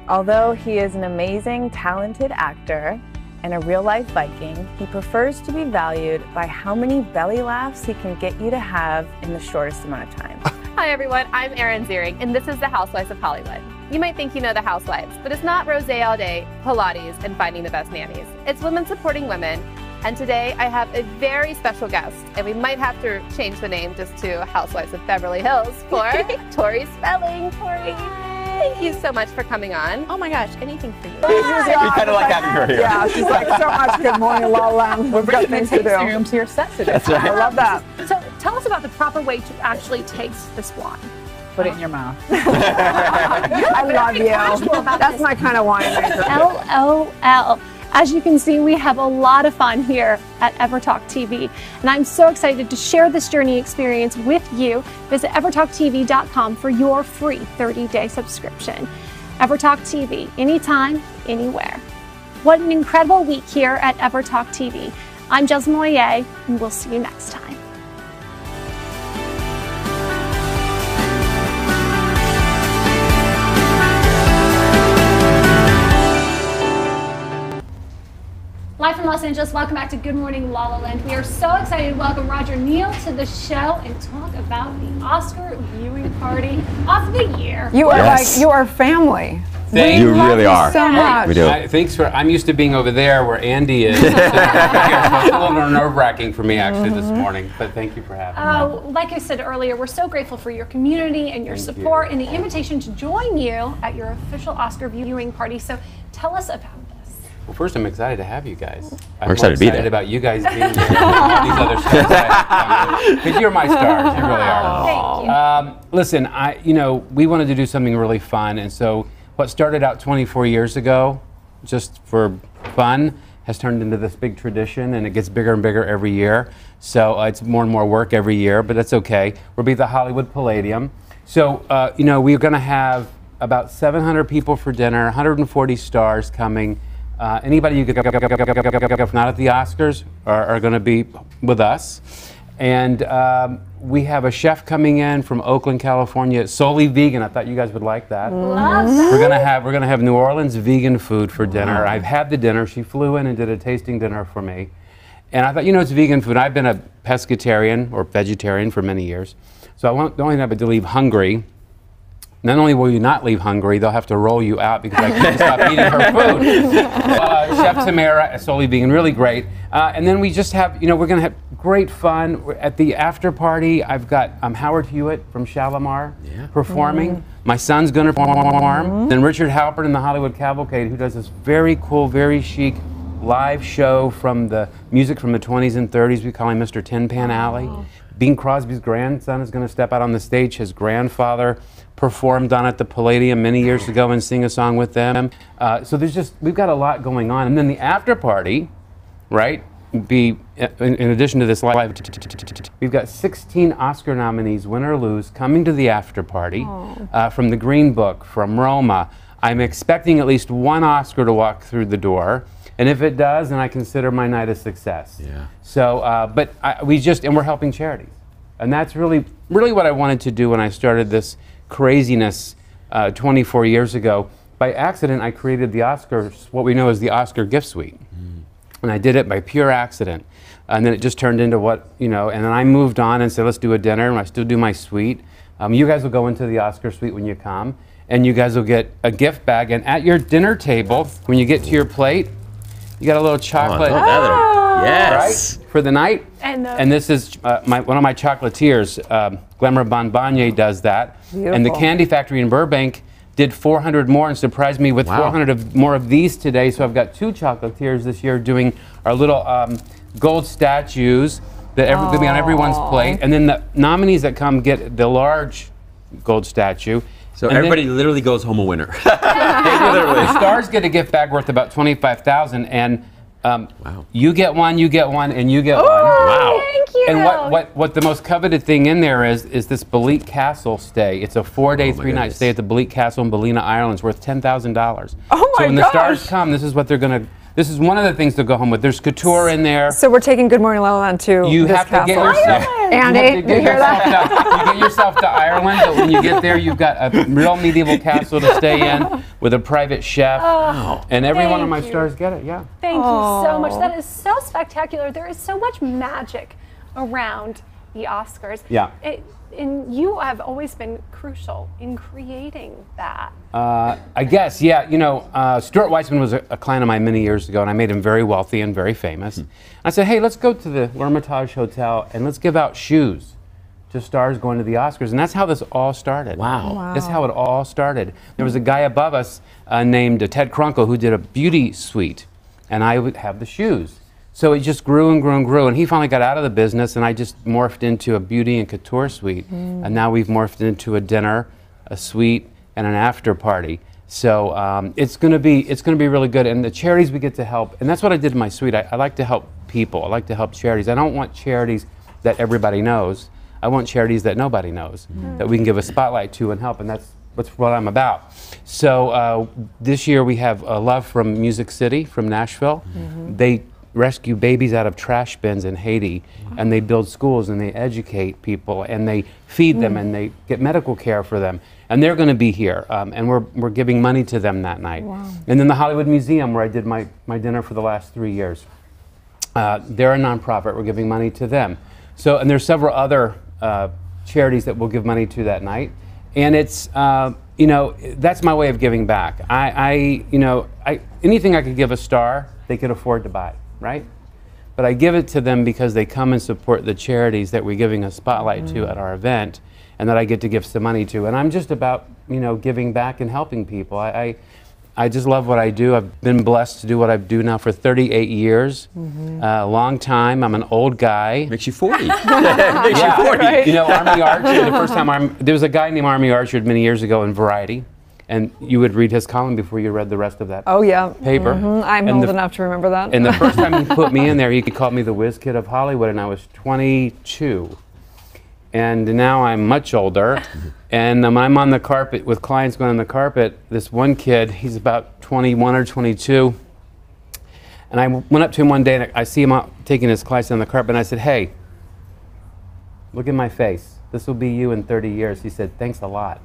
Although he is an amazing, talented actor and a real-life Viking, he prefers to be valued by how many belly laughs he can get you to have in the shortest amount of time. Hi everyone, I'm Erin Ziering, and this is The Housewives of Hollywood. You might think you know The Housewives, but it's not rosé all day, Pilates, and finding the best nannies. It's women supporting women, and today I have a very special guest, and we might have to change the name just to Housewives of Beverly Hills for Tori Spelling. Tori, thank you so much for coming on. Oh my gosh, anything for you. We kind of like having her here. Yeah, she's like, so much Good Morning LaLaLand. We've got things to do. Room to your set today. That's right. I love that. So tell us about the proper way to actually taste this wine. Put it in your mouth. I love you. That's my kind of winemaker. LOL. As you can see, we have a lot of fun here at EverTalk TV, and I'm so excited to share this journey experience with you. Visit evertalktv.com for your free 30-day subscription. EverTalk TV, anytime, anywhere. What an incredible week here at EverTalk TV. I'm Jasmine Moyer, and we'll see you next time. Live from Los Angeles, welcome back to Good Morning La La Land. We are so excited to welcome Roger Neal to the show and talk about the Oscar viewing party of the year. You are like, you are family. You really are. So much. We do. Thanks for. I'm used to being over there where Andy is. So it's a little nerve-wracking for me actually this morning. But thank you for having me. Like I said earlier, we're so grateful for your community and your support and the invitation to join you at your official Oscar viewing party. So tell us about this. Well, first, I'm excited to have you guys. We're excited to be there. About you guys being here. And all these other stars. Because you're my stars. You really are. Thank you. Listen, we wanted to do something really fun, and so what started out 24 years ago, just for fun, has turned into this big tradition, and it gets bigger and bigger every year. So it's more and more work every year, but that's okay. We'll be at the Hollywood Palladium. So, we're going to have about 700 people for dinner, 140 stars coming. Anybody you get not at the Oscars are going to be with us. And we have a chef coming in from Oakland, California, solely vegan. I thought you guys would like that. Love that. We're gonna have New Orleans vegan food for dinner. I've had the dinner. She flew in and did a tasting dinner for me. And I thought, it's vegan food. I've been a pescatarian or vegetarian for many years. So I don't want to leave hungry. Not only will you not leave hungry, they'll have to roll you out because I can't stop eating her food. Chef Tamara, solely vegan, really great. And then we just have, we're going to have great fun. At the after party, I've got Howard Hewitt from Shalimar performing. My son's going to perform. Then Richard Halpern in the Hollywood Cavalcade, who does this very cool, very chic live show from the music from the 20s and 30s. We call him Mr. Tin Pan Alley. Bing Crosby's grandson is going to step out on the stage. His grandfather performed on at the Palladium many years ago and sing a song with them. So we've got a lot going on. And then the after party, right, in addition to this live, we've got 16 Oscar nominees, win or lose, coming to the after party from the Green Book, from Roma. I'm expecting at least one Oscar to walk through the door. And if it does, then I consider my night a success. Yeah. So, we're helping charities. And that's really what I wanted to do when I started this craziness 24 years ago. By accident, I created the Oscars, what we know as the Oscar gift suite. And I did it by pure accident. And then it just turned into and then I moved on and said, let's do a dinner, and I still do my suite. You guys will go into the Oscar suite when you come, and you guys will get a gift bag. And at your dinner table, when you get to your plate, you got a little chocolate. Yes. Right? For the night. And this is one of my chocolatiers, Glamour Bonbonnier, does that. Beautiful. And the Candy Factory in Burbank did 400 more and surprised me with 400 more of these today. So I've got 2 chocolatiers this year doing our little gold statues that will be on everyone's plate. And then the nominees that come get the large gold statue. So everybody literally goes home a winner. The stars get a gift bag worth about $25,000, and you get one, and you get one. Wow! Thank you. And what the most coveted thing in there is this Belit Castle stay. It's a 4-day, 3-night stay at the Belit Castle in Ballina, Ireland. It's worth $10,000. Oh my So when the stars come, this is what they're gonna. This is one of the things to go home with. There's couture in there. So we're taking Good Morning La La Land to you this have castle. to get yourself. Andy, you hear that? You get yourself to Ireland, but when you get there, you've got a real medieval castle to stay in with a private chef, and every one of my stars get it. Yeah. Thank you so much. That is so spectacular. There is so much magic around the Oscars. Yeah. And you have always been crucial in creating that. I guess, yeah. Stuart Weitzman was a client of mine many years ago, and I made him very wealthy and very famous. I said, hey, let's go to the L'Hermitage Hotel and let's give out shoes to stars going to the Oscars. And that's how this all started. Wow. That's how it all started. There was a guy above us named Ted Krunkle who did a beauty suite, and I would have the shoes. So it just grew and grew and grew, and he finally got out of the business, and I just morphed into a beauty and couture suite, and now we've morphed into a dinner, a suite, and an after party. So it's going to be really good, and the charities we get to help, and that's what I did in my suite. I like to help people. I like to help charities. I don't want charities that everybody knows. I want charities that nobody knows, that we can give a spotlight to and help, and that's what I'm about. So this year we have Love from Music City, from Nashville. They rescue babies out of trash bins in Haiti, and they build schools, and they educate people, and they feed them, and they get medical care for them. And they're going to be here, and we're giving money to them that night. Wow. And then the Hollywood Museum, where I did my dinner for the last 3 years. They're a nonprofit. We're giving money to them. So, and there's several other charities that we'll give money to that night. And it's, you know, that's my way of giving back. Anything I could give a star, they could afford to buy, right? But I give it to them because they come and support the charities that we're giving a spotlight to at our event, and that I get to give some money to. And I'm just about, you know, giving back and helping people. I just love what I do. I've been blessed to do what I do now for 38 years. A long time. I'm an old guy. Makes you 40. Makes you 40. Right? You know, Army Archer, the first time there was a guy named Army Archer many years ago in Variety, and you would read his column before you read the rest of that paper. I'm old enough to remember that. And the first time he put me in there, he called me the whiz kid of Hollywood, and I was 22. And now I'm much older, and when I'm on the carpet with clients going on the carpet, this one kid, he's about 21 or 22, and I went up to him one day, and I see him out taking his clients on the carpet, and I said, "Hey, look at my face. This will be you in 30 years." He said, "Thanks a lot."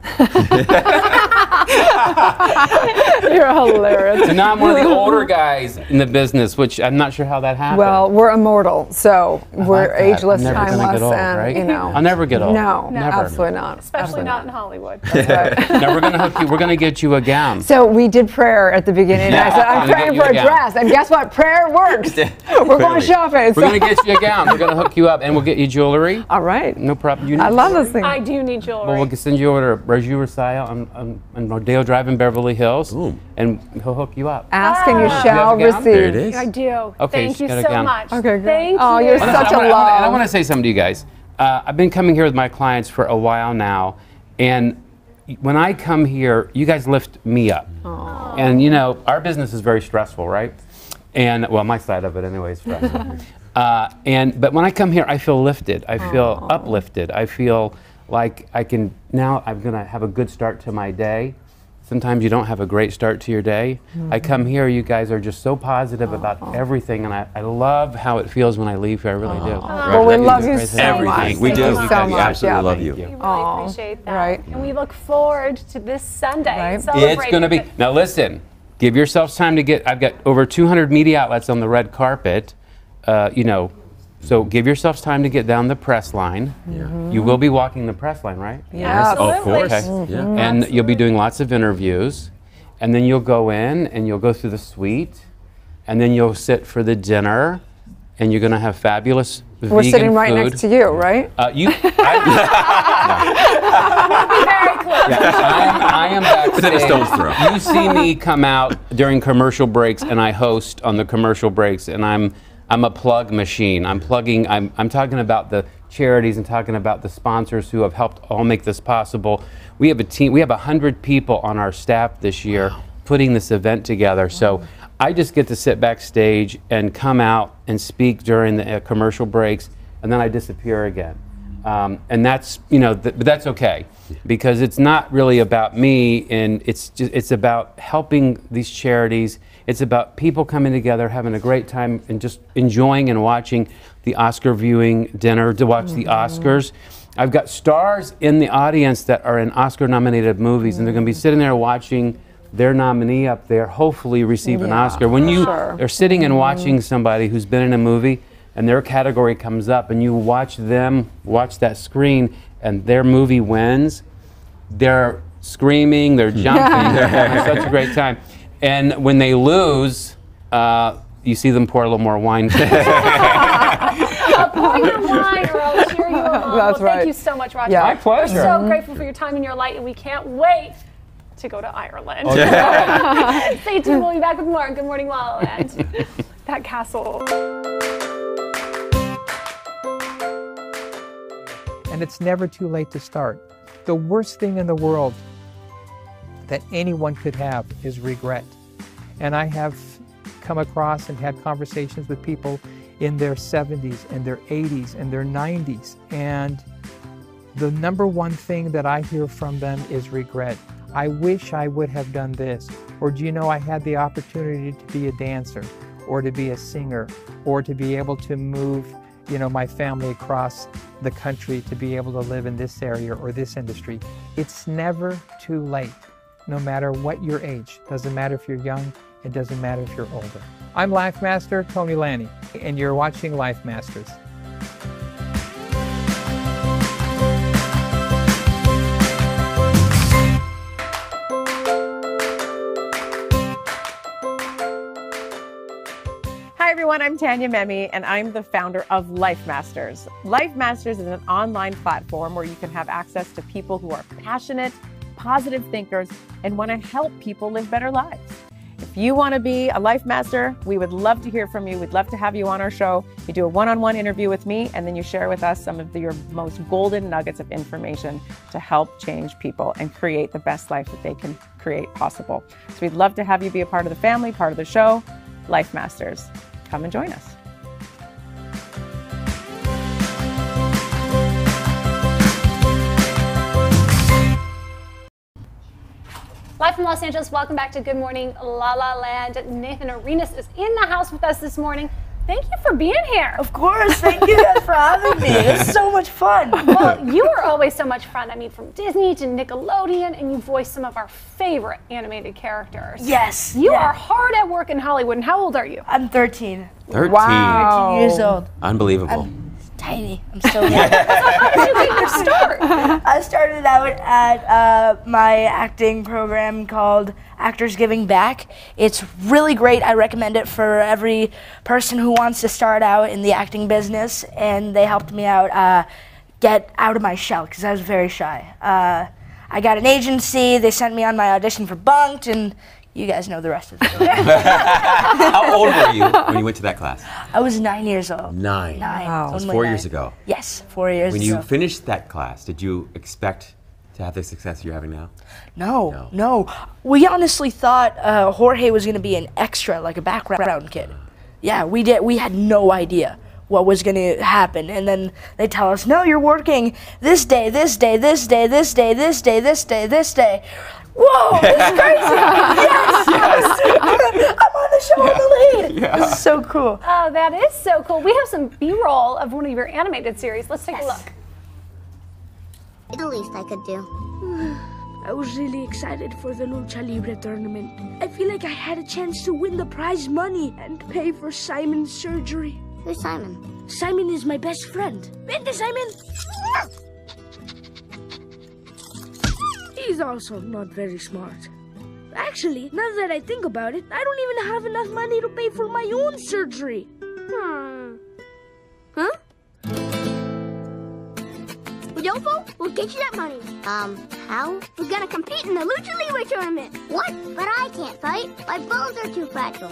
You're hilarious. So now I'm one of the older guys in the business, which I'm not sure how that happened. Well, we're immortal, so we're ageless, I'm never timeless, gonna get old, and right? you know. I'll never get old. No, never. absolutely not. Especially not in Hollywood. Now we're going to hook you. We're going to get you a gown. So we did prayer at the beginning. And I said, I'm praying for a dress, and guess what? Prayer works. We're going shopping. We're going to get you a gown. We're going to hook you up, and we'll get you jewelry. All right. No problem. I love those things. I do need jewelry. Well, we'll send you over to Raju Rasaya on Rodeo Drive in Beverly Hills, and he'll hook you up. Ask and you shall receive. There it is. I do. Okay, Thank you got a so gown. much. Okay, great. Thank Oh, you. you're such a love. And I want to say something to you guys. I've been coming here with my clients for a while now, and when I come here, you guys lift me up. Aww. And you know, our business is very stressful, right? And well, my side of it anyway is stressful. But when I come here, I feel lifted. I feel uplifted. I feel like I'm gonna have a good start to my day. Sometimes you don't have a great start to your day. I come here, you guys are just so positive about everything, and I love how it feels when I leave here. I really do. Well, we love you so much. Everything. We do. Thank you so We much. absolutely love you. We really appreciate that. Right. And we look forward to this Sunday. It's going to be. Now listen, give yourselves time to get, I've got over 200 media outlets on the red carpet, you know, so give yourselves time to get down the press line. You will be walking the press line, right? Yes. Oh, of course. Okay. And you'll be doing lots of interviews, and then you'll go in and you'll go through the suite, and then you'll sit for the dinner, and you're going to have fabulous vegan food. We're sitting right next to you, right? I am backstage. Within a stone's throw. You see me come out during commercial breaks, and I host on the commercial breaks, and I'm a plug machine. I'm talking about the charities and talking about the sponsors who have helped all make this possible. We have a team. We have 100 people on our staff this year putting this event together. So I just get to sit backstage and come out and speak during the commercial breaks, and then I disappear again. And that's, you know, but that's okay, because it's not really about me, and it's about helping these charities. It's about people coming together, having a great time, and just enjoying and watching the Oscar viewing dinner to watch the Oscars. I've got stars in the audience that are in Oscar-nominated movies, and they're going to be sitting there watching their nominee up there hopefully receive an Oscar. When you are sitting and watching somebody who's been in a movie, and their category comes up, and you watch them watch that screen, and their movie wins, they're screaming, they're jumping, they're having such a great time. And when they lose, you see them pour a little more wine. Pour your wine, or I'll cheer you on. That's right. Thank you so much, Roger. Yeah. My pleasure. We're so grateful for your time and your light, and we can't wait to go to Ireland. Oh, yeah. Stay tuned. We'll be back with more. Good morning, LaLaLand. that castle. And it's never too late to start. The worst thing in the world that anyone could have is regret. And I have come across and had conversations with people in their 70s and their 80s and their 90s. And the number one thing that I hear from them is regret. I wish I would have done this. Or do you know, I had the opportunity to be a dancer or to be a singer or to be able to move, you know, my family across the country to be able to live in this area or this industry. It's never too late, no matter what your age. Doesn't matter if you're young, it doesn't matter if you're older. I'm Life Master Tony Lanny, and you're watching Life Masters. Hi everyone, I'm Tanya Memi and I'm the founder of Life Masters. Life Masters is an online platform where you can have access to people who are passionate, positive thinkers, and want to help people live better lives. If you want to be a Life Master, we would love to hear from you. We'd love to have you on our show. You do a one-on-one interview with me, and then you share with us some of your most golden nuggets of information to help change people and create the best life that they can create possible. So we'd love to have you be a part of the family, part of the show. Life Masters. Come and join us. Live from Los Angeles, welcome back to Good Morning La La Land. Nathan Arenas is in the house with us this morning. Thank you for being here. Of course, thank you guys for having me. It's so much fun. Well, you are always so much fun. I mean, from Disney to Nickelodeon, and you voice some of our favorite animated characters. Yes. You are hard at work in Hollywood. And how old are you? I'm 13. 13. Wow. 13 years old. Unbelievable. Tiny. I'm so young. How did you get your start? I started out at my acting program called Actors Giving Back. It's really great. I recommend it for every person who wants to start out in the acting business, and they helped me out get out of my shell because I was very shy. I got an agency. They sent me on my audition for Bunked, and you guys know the rest of the story. How old were you when you went to that class? I was 9 years old. 9. Wow. That was 4 years ago. Yes, 4 years When ago. you finished that class, did you expect to have the success you're having now? No. We honestly thought Jorge was going to be an extra, like a background kid. Yeah, we did. We had no idea what was going to happen. And then they tell us, no, you're working this day, this day, this day, this day, this day, this day, this day. Whoa, this is crazy. Yes. I'm on the show in the lead. Yeah. This is so cool. Oh, that is so cool. We have some B-roll of one of your animated series. Let's take a look. The least I could do. I was really excited for the Lucha Libre tournament. I feel like I had a chance to win the prize money and pay for Simon's surgery. Who's Simon? Simon is my best friend. Vente, Simon! He's also not very smart. Actually, now that I think about it, I don't even have enough money to pay for my own surgery. Huh? Rodolfo, we'll get you that money. How? We're gonna compete in the Lucha Libre tournament. What? But I can't fight. My bones are too fragile.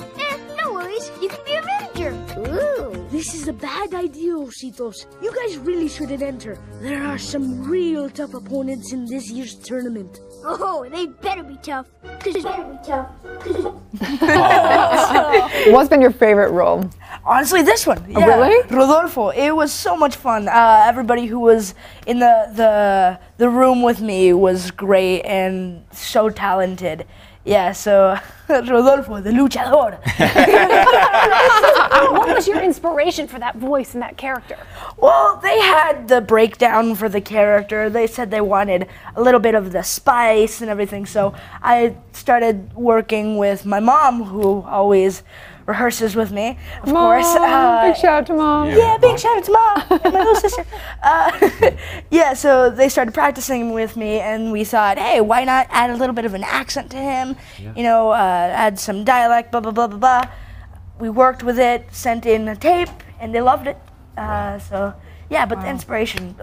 No worries. You can be a manager. Ooh. This is a bad idea, Ositos. You guys really shouldn't enter. There are some real tough opponents in this year's tournament. Oh, they better be tough. What's been your favorite role? Honestly, this one. Oh, really? Rodolfo. It was so much fun. Everybody who was in the room with me was great and so talented. Yeah, so Rodolfo, the luchador. What was your inspiration for that voice and that character? Well, they had the breakdown for the character. They said they wanted a little bit of the spice and everything. So I started working with my mom, who always rehearses with me, of course. Big shout out to Mom. Yeah, big shout out to Mom and my little sister. Yeah, so they started practicing with me, and we thought, hey, why not add a little bit of an accent to him? Yeah. You know, add some dialect, blah, blah, blah, blah, blah. We worked with it, sent in a tape, and they loved it. So, yeah, but the inspiration,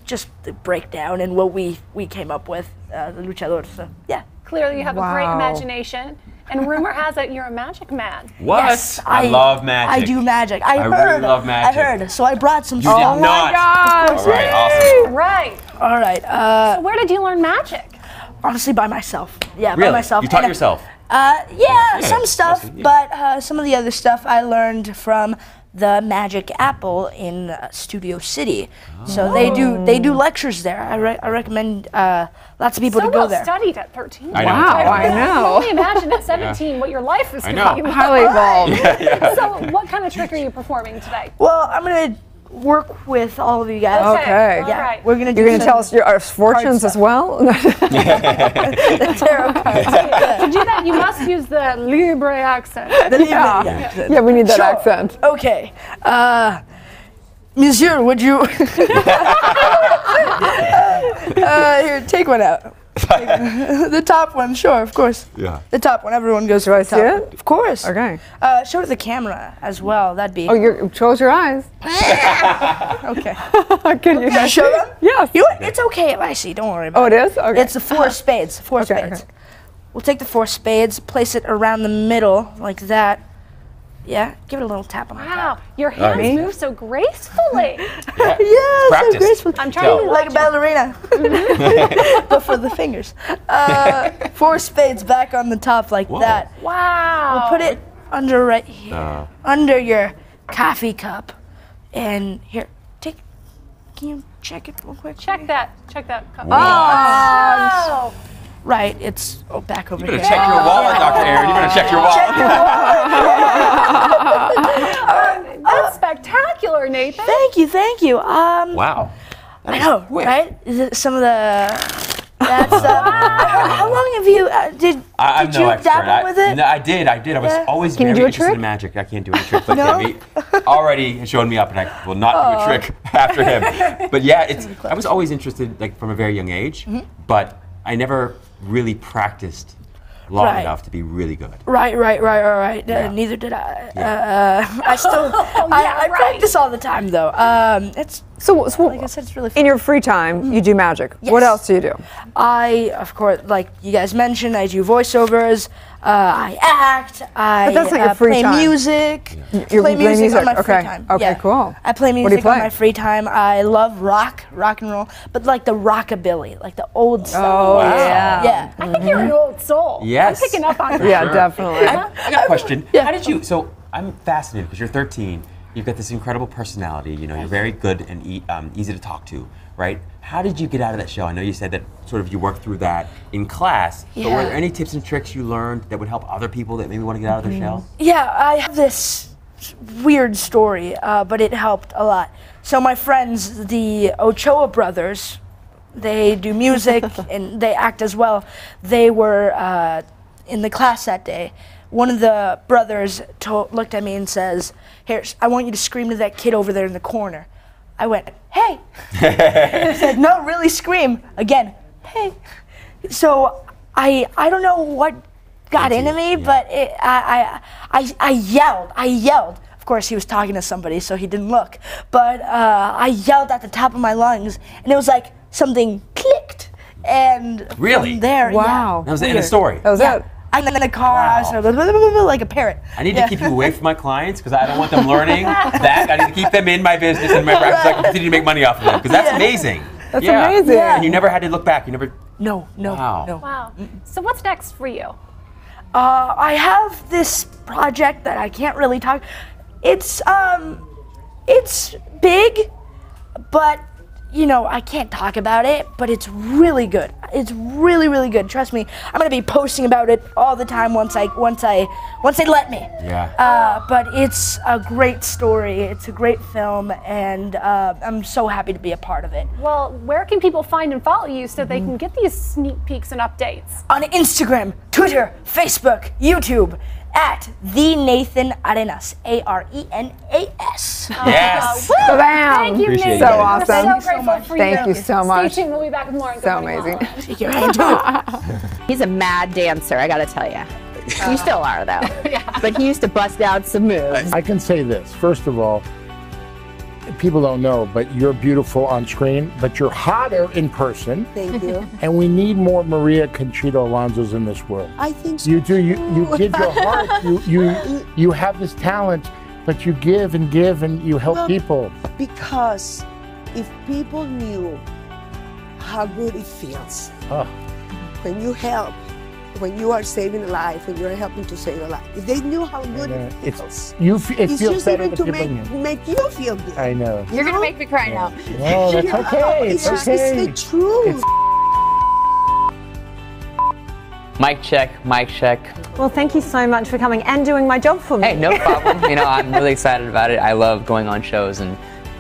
just the breakdown and what we came up with, the luchador, so, yeah. Clearly you have a great imagination. And rumor has it you're a magic man. What? Yes, I love magic. I do magic. I really love magic. I heard. So I brought some. You did not. My gosh. All right, awesome. Right. All right. So where did you learn magic? Honestly, by myself. Yeah, Really? by myself. You taught And, yourself? Yeah, some stuff, but some of the other stuff I learned from the Magic Apple in Studio City. So they do lectures there. I recommend lots of people to go there. So well studied at 13. I know. Wow, I can know. only imagine at 17 what your life is I going to know. be. Highly evolved. So what kind of trick are you performing today? Well, I'm gonna work with all of you guys. Okay. Yeah, All right. we're gonna do. You're going to tell us our fortunes as well? tarot cards. To do that, you must use the Libre accent. Yeah, we need that Sure. accent. Okay. Monsieur, would you? Here, take one out. The top one, sure, of course. Yeah. The top one. Everyone goes Do I to the see top. it? Of course. Okay. Show to the camera as well. That'd be. Oh, close your eyes. Okay. Can you show them? Yes. You know what? It's okay if I see. Don't worry about Oh, it. it is? Okay. It's the 4 spades. 4 Okay, spades. okay. We'll take the 4 spades, place it around the middle like that. Yeah. Give it a little tap on the top. Wow, your hands move so gracefully. Yeah, so Practice. graceful. I'm trying to Like a ballerina, but for the fingers. 4 spades back on the top like that. Wow. We'll put it under right here, under your coffee cup. And here, can you check it real quick? Check that. Check that. Oh. Right, it's back over You here. better check your wallet, Dr. Erin. You better check your wallet. That's spectacular, Nathan. Thank you. Wow. I know, right? Is it some of the? That's. How long have you I'm did no you expert. dabble with it? No, I did. I was Yeah. always Can you very do a interested trick? in magic. I can't do any tricks like No? him. He already showed me up, and I will not do a trick after him. But yeah, I was always interested, like from a very young age, but I never really practiced long Right. enough to be really good. Right. Yeah. Neither did I. Yeah. I still. I practice all the time though. It's So like I said, it's really fun. in your free time, you do magic. What else do you do? I, of course, like you guys mentioned, I do voiceovers. I act. I But that's not your free play time. music. You Play play music on my free Okay. time. Okay, Yeah. cool. I play What do you music on play? my free time. I love rock and roll, but like the rockabilly, like the old stuff. Oh, Wow. yeah. Yeah. I think you're an old soul. Yes. I'm picking up on that. Yeah, Sure. definitely. I got a question. How did you? So I'm fascinated because you're 13. You've got this incredible personality. You know, you're very good and easy to talk to, right? How did you get out of that show? I know you said that sort of you worked through that in class. But were there any tips and tricks you learned that would help other people that maybe want to get out of their shell? Yeah, I have this weird story, but it helped a lot. So my friends, the Ochoa brothers, they do music and they act as well. They were in the class that day. One of the brothers looked at me and says, "Here, I want you to scream to that kid over there in the corner." I went, "Hey!" He said, "No, really scream." Again, "Hey!" So I don't know what got into me, but I yelled. Of course, he was talking to somebody, so he didn't look. But I yelled at the top of my lungs, and it was like something clicked. And Really? from there, Wow. That was the end of the story. That was it. I'm in the car, I was like a parrot. I need to keep you away from my clients because I don't want them learning that. I need to keep them in my business and my practice so I can continue to make money off of them because that's amazing. That's amazing. Yeah. And you never had to look back. You never. No. Wow. Wow. So what's next for you? I have this project that I can't really talk. It's big, but you know I can't talk about it. But it's really good. It's really, really good. Trust me. I'm gonna be posting about it all the time once they let me. Yeah. But it's a great story. It's a great film, and I'm so happy to be a part of it. Well, where can people find and follow you so they can get these sneak peeks and updates? On Instagram, Twitter, Facebook, YouTube, at the Nathan Arenas, Arenas. Yes. Bam. Thank you, Appreciate Nathan. it. So We're awesome. so grateful for Thank you. you so much. Stay tuned. We'll be back with more. on So Good Morning amazing. LaLaLand. Take your hand He's a mad dancer, I gotta tell you. You still are, though. But he used to bust out some moves. I can say this. First of all, people don't know, but you're beautiful on screen, but you're hotter in person. Thank you. And we need more Maria Conchita Alonsos in this world. I think so. You do. You give your heart. You have this talent, but you give and give and you help people. Because if people knew how good it feels when you help, when you are saving a life, when you're helping to save a life, if they knew how good it feels, it it's feels just better even to to people make you feel good. I know. You're going to make me cry now. No, that's okay. It's okay. It's the truth. Mic check, mic check. Well, thank you so much for coming and doing my job for me. Hey, no problem. You know, I'm really excited about it. I love going on shows and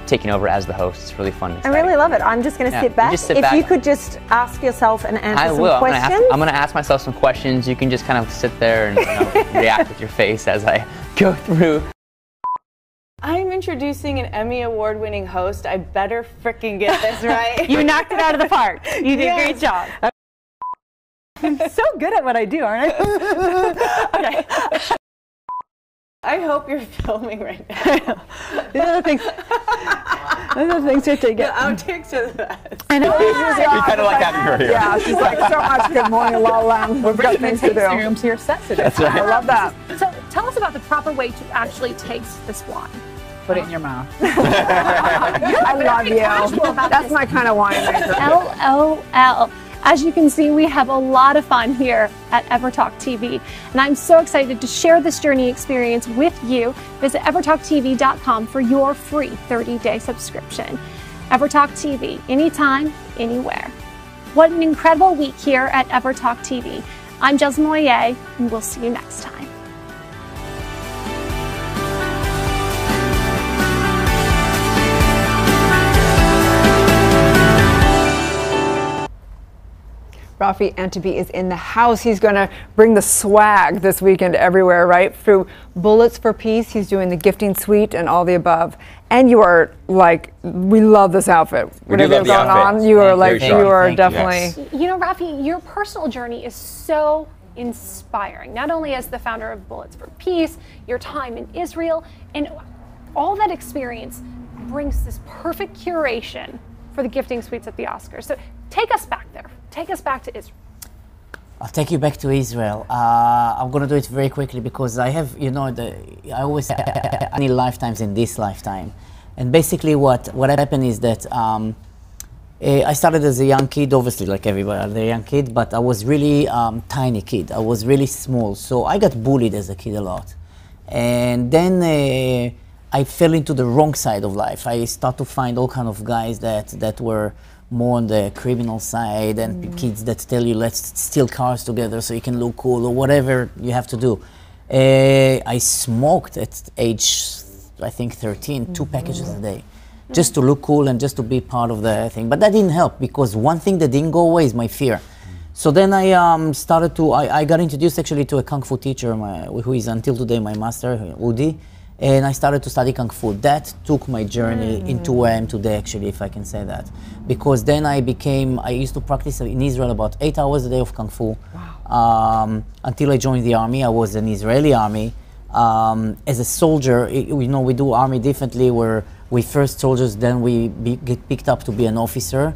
taking over as the host. It's really fun. I really love it. I'm just going to sit back. If you could just ask yourself and answer some questions. I'm going to ask myself some questions. You can just kind of sit there and react with your face as I go through. I'm introducing an Emmy Award-winning host. I better frickin' get this right. You knocked it out of the park. You did a great job. I'm so good at what I do, aren't I? Okay. I hope you're filming right now. These are the things you're taking. The outtakes are the best. I know. We kind of like having her here. Yeah, she's like, so much good morning, LALALAND. We've got things to do. room to your set today. That's right. I love that. So tell us about the proper way to actually taste this wine. Put it in your mouth. I love you. That's my kind of winemaker. LOL. As you can see, we have a lot of fun here at EverTalk TV, and I'm so excited to share this journey experience with you. Visit evertalktv.com for your free 30-day subscription. EverTalk TV, anytime, anywhere. What an incredible week here at EverTalk TV. I'm Jasmine Moyer, and we'll see you next time. Rafi Anteby is in the house. He's going to bring the swag this weekend everywhere, right? Through Bullets for Peace, he's doing the gifting suite and all the above. And you are like, we love this outfit. Whatever you're going on, you are like, you are definitely. You know, Rafi, your personal journey is so inspiring. Not only as the founder of Bullets for Peace, your time in Israel, and all that experience brings this perfect curation for the gifting suites at the Oscars. So take us back there. Take us back to Israel. I'll take you back to Israel. I'm going to do it very quickly because I have, you know, I always say many lifetimes in this lifetime. And basically what happened is that I started as a young kid, obviously like everybody, I'm a young kid, but I was really tiny kid. I was really small. So I got bullied as a kid a lot. And then I fell into the wrong side of life. I started to find all kind of guys that were more on the criminal side and kids that tell you let's steal cars together so you can look cool or whatever you have to do. I smoked at age, I think 13, 2 packages a day, just to look cool and just to be part of the thing. But that didn't help because one thing that didn't go away is my fear. So then I I got introduced actually to a Kung Fu teacher who is until today my master, Udi. And I started to study Kung Fu. That took my journey into where I am today, actually, if I can say that. Because then I used to practice in Israel about 8 hours a day of Kung Fu. Wow. Until I joined the army. I was in Israeli army. As a soldier, you know, we do army differently, where we first soldiers, then we get picked up to be an officer.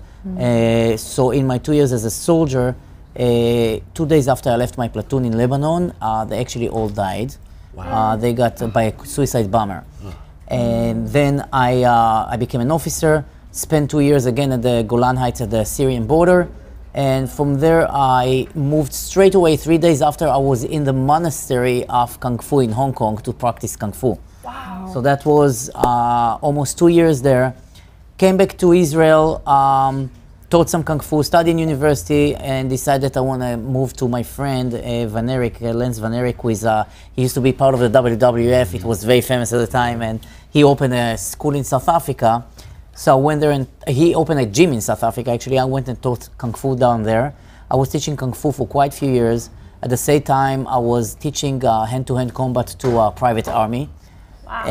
So in my 2 years as a soldier, 2 days after I left my platoon in Lebanon, they actually all died. Wow. They got by a suicide bomber. And then I became an officer, spent 2 years again at the Golan Heights at the Syrian border. And from there I moved straight away 3 days after I was in the monastery of Kung Fu in Hong Kong to practice Kung Fu. Wow. So that was almost 2 years there. Came back to Israel, taught some Kung Fu, studied in university, and decided I want to move to my friend Lance Van Eric, who is, he used to be part of the WWF. It was very famous at the time, and he opened a school in South Africa. So I went there, and he opened a gym in South Africa. Actually, I went and taught Kung Fu down there. I was teaching Kung Fu for quite a few years. At the same time, I was teaching hand-to-hand combat to a private army. Wow.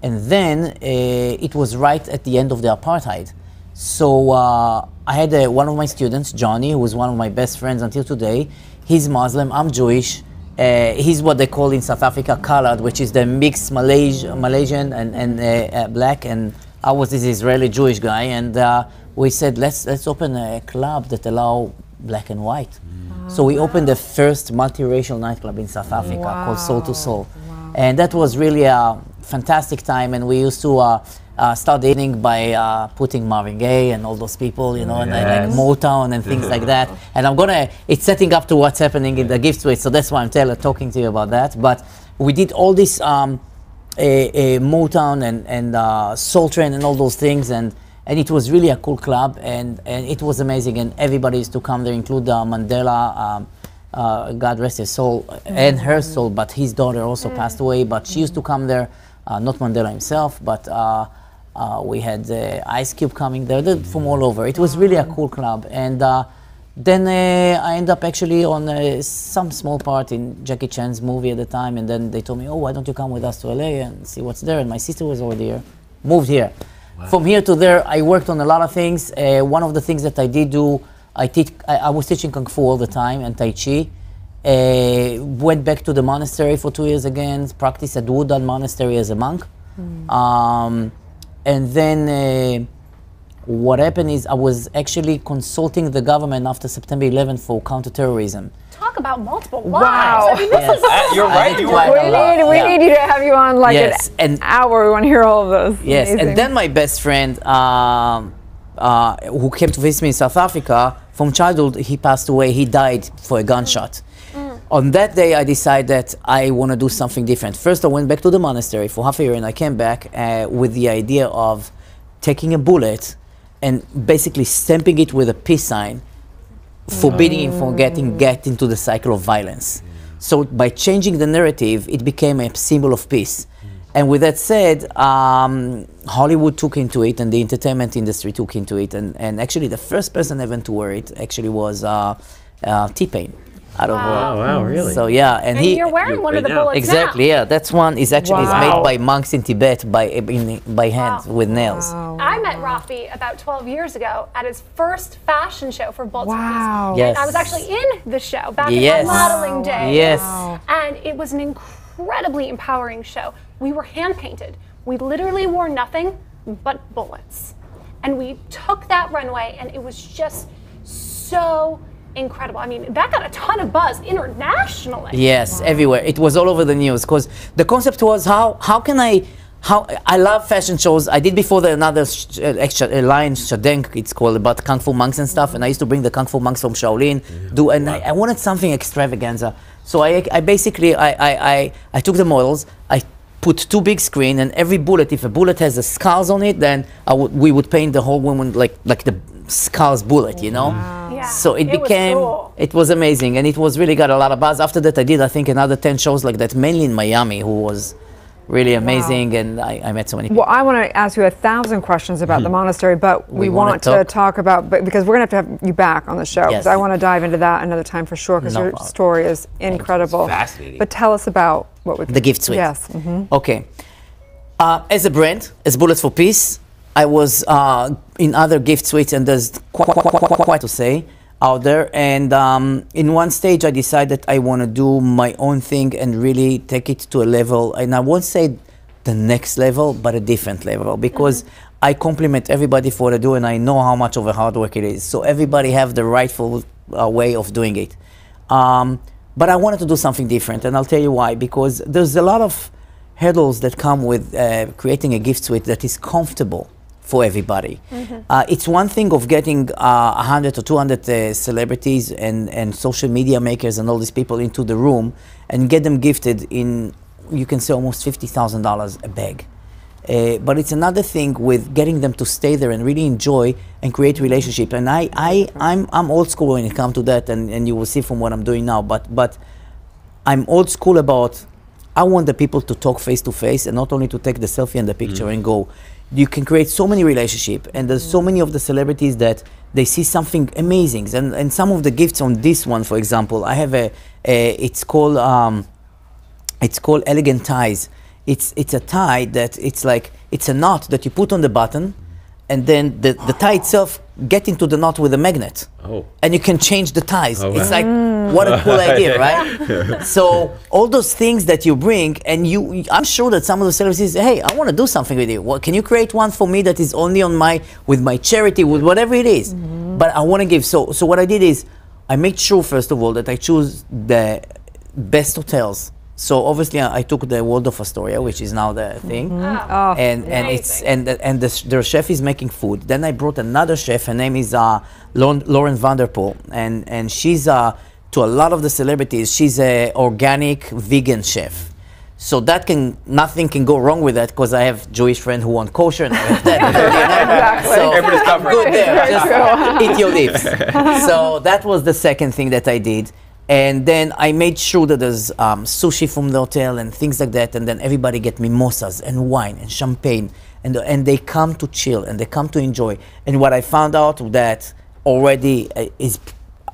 And then it was right at the end of the apartheid. So I had one of my students, Johnny, who was one of my best friends until today. He's Muslim, I'm Jewish, He's what they call in South Africa colored, which is the mixed Malaysian and black, and I was this Israeli Jewish guy, and we said let's open a club that allow black and white. So we opened the first multiracial nightclub in South Africa called Soul to Soul, and that was really a fantastic time. And we used to start dating by putting Marvin Gaye and all those people, you know, and like Motown and things like that. And it's setting up to what's happening in the gift suite, so that's why I'm talking to you about that. But we did all this Motown and Soul Train and all those things, and it was really a cool club, and it was amazing, and everybody used to come there, include Mandela, God rest his soul, and her soul, but his daughter also passed away, but she used to come there, not Mandela himself, but we had Ice Cube coming there, from all over. It was really a cool club. And then I ended up actually on some small part in Jackie Chan's movie at the time. And then they told me, oh, why don't you come with us to LA and see what's there? And my sister was already here, moved here. Wow. From here to there, I worked on a lot of things. One of the things that I did do, I was teaching Kung Fu all the time and Tai Chi. Went back to the monastery for 2 years again, practiced at Wudan Monastery as a monk. And then what happened is I was actually consulting the government after September 11th for counterterrorism. Talk about multiple lives. Wow. I mean, this is You're right. We need you to have you on like an hour. We want to hear all of those. Yes, Amazing. and then my best friend who came to visit me in South Africa, from childhood, he passed away. He died for a gunshot. On that day, I decided that I want to do something different. First, I went back to the monastery for half a year, and I came back with the idea of taking a bullet and basically stamping it with a peace sign, forbidding him from get into the cycle of violence. So by changing the narrative, it became a symbol of peace. And with that said, Hollywood took into it, and the entertainment industry took into it. And actually, the first person ever to wear it actually was T-Pain. Wow, really? So yeah, and you're wearing one of the bullets exactly, now. yeah. That's one is actually is made by monks in Tibet by hand with nails. I met Rafi about 12 years ago at his first fashion show for Bullets for Peace. Yes. And I was actually in the show back in my modeling days. Yes. And it was an incredibly empowering show. We were hand painted. We literally wore nothing but bullets. And we took that runway, and it was just so incredible. I mean, that got a ton of buzz internationally. Yes, everywhere. It was all over the news because the concept was how I love fashion shows. I did before another line, Shadeng, it's called, about Kung Fu monks and stuff, and I used to bring the Kung Fu monks from Shaolin, and I wanted something extravaganza. So I basically took the models, I put 2 big screen, and every bullet, if a bullet has a scars on it, then we would paint the whole woman like the scars bullet, you know? Yeah. So it became, it was amazing, and it was really got a lot of buzz. After that, I did, I think, another 10 shows like that, mainly in Miami, who was really amazing, and I met so many people. Well, I want to ask you 1,000 questions about the monastery, but we want to talk about, because we're going to have you back on the show, because I want to dive into that another time for sure, because your story is incredible. It's fascinating. But tell us about what would the gift suite. Yes. Okay. As a brand, as Bullets for Peace, I was in other gift suites, and there's quite to say out there. And in one stage, I decided I want to do my own thing and really take it to a level, and I won't say the next level, but a different level, because I compliment everybody for what they do, and I know how much of a hard work it is. So everybody have the rightful way of doing it. But I wanted to do something different, and I'll tell you why. Because there's a lot of hurdles that come with creating a gift suite that is comfortable for everybody. It's one thing of getting 100 or 200 celebrities and social media makers and all these people into the room and get them gifted in, you can say, almost $50,000 a bag. But it's another thing with getting them to stay there and really enjoy and create relationship. And I'm old school when it comes to that, and you will see from what I'm doing now. But I'm old school about, I want the people to talk face to face and not only to take the selfie and the picture and go. You can create so many relationships, and there's so many of the celebrities that they see something amazing. And some of the gifts on this one, for example, I have it's called Elegant Ties. It's a tie that it's like, it's a knot that you put on the button, and then the tie itself get into the knot with a magnet. Oh. And you can change the ties. Oh, It's wow. like, what a cool idea, right? So all those things that you bring, and I'm sure that some of the celebrities say, hey, I want to do something with you. Well, can you create one for me that is only on with my charity, with whatever it is? But I want to give. So what I did is, I made sure, first of all, that I choose the best hotels. So obviously, I took the World of Astoria, which is now the thing, and the chef is making food. Then I brought another chef. Her name is Lauren Vanderpool, and she's to a lot of the celebrities. She's a organic vegan chef. So nothing can go wrong with that, because I have Jewish friend who want kosher, and I have that. Exactly. So Everybody's covered. I'm good there. Just eat your lips. So that was the second thing that I did. And then I made sure that there's sushi from the hotel and things like that. And then everybody get mimosas and wine and champagne. And they come to chill and they come to enjoy. And what I found out that already is,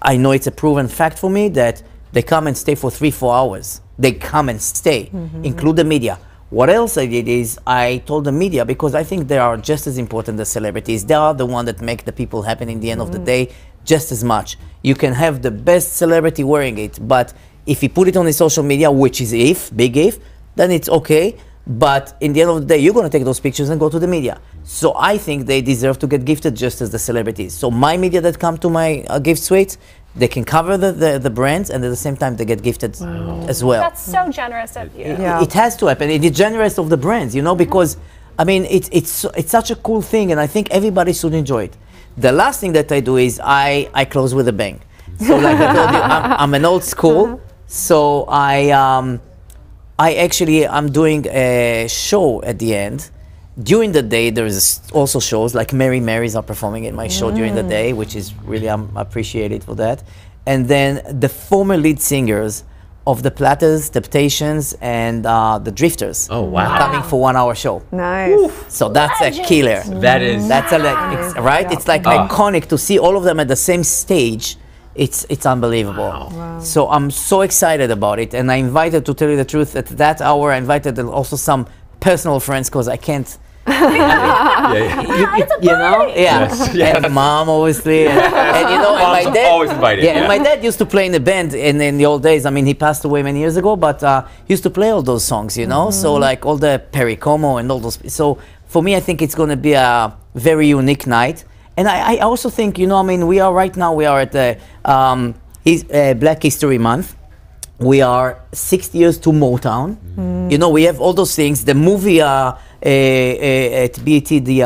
I know it's a proven fact for me, that they come and stay for 3-4 hours. They come and stay, include the media. What else I did is I told the media, because I think they are just as important as celebrities. They are the one that make the people happy in the end of the day, just as much. You can have the best celebrity wearing it, but if you put it on the social media, which is big if, then it's okay. But in the end of the day, you're going to take those pictures and go to the media. So I think they deserve to get gifted just as the celebrities. So my media that come to my gift suites, they can cover the brands, and at the same time they get gifted as well. That's so generous of you. It has to happen. It is generous of the brands, because I mean it's such a cool thing, and I think everybody should enjoy it. The last thing that I do is I close with a bang. So like I told you, I'm an old school, so I'm doing a show at the end. During the day, there's also shows like Mary Marys are performing in my show during the day, which is really, I'm appreciated for that. And then the former lead singers of the Platters, Temptations, and the Drifters are coming for 1 hour show. Nice. So that's a killer. That's right? It's like iconic to see all of them at the same stage. It's unbelievable. Wow. So I'm so excited about it. And I invited, to tell you the truth, at that hour, I invited also some personal friends, because I can't. And mom, obviously, and my dad always invited. And my dad used to play in a band in the old days. I mean, he passed away many years ago, but he used to play all those songs, So like all the Perry Como and all those. So for me, I think it's going to be a very unique night. And I also think, we are at the Black History Month. We are 60 years to Motown. We have all those things. The movie at BET, the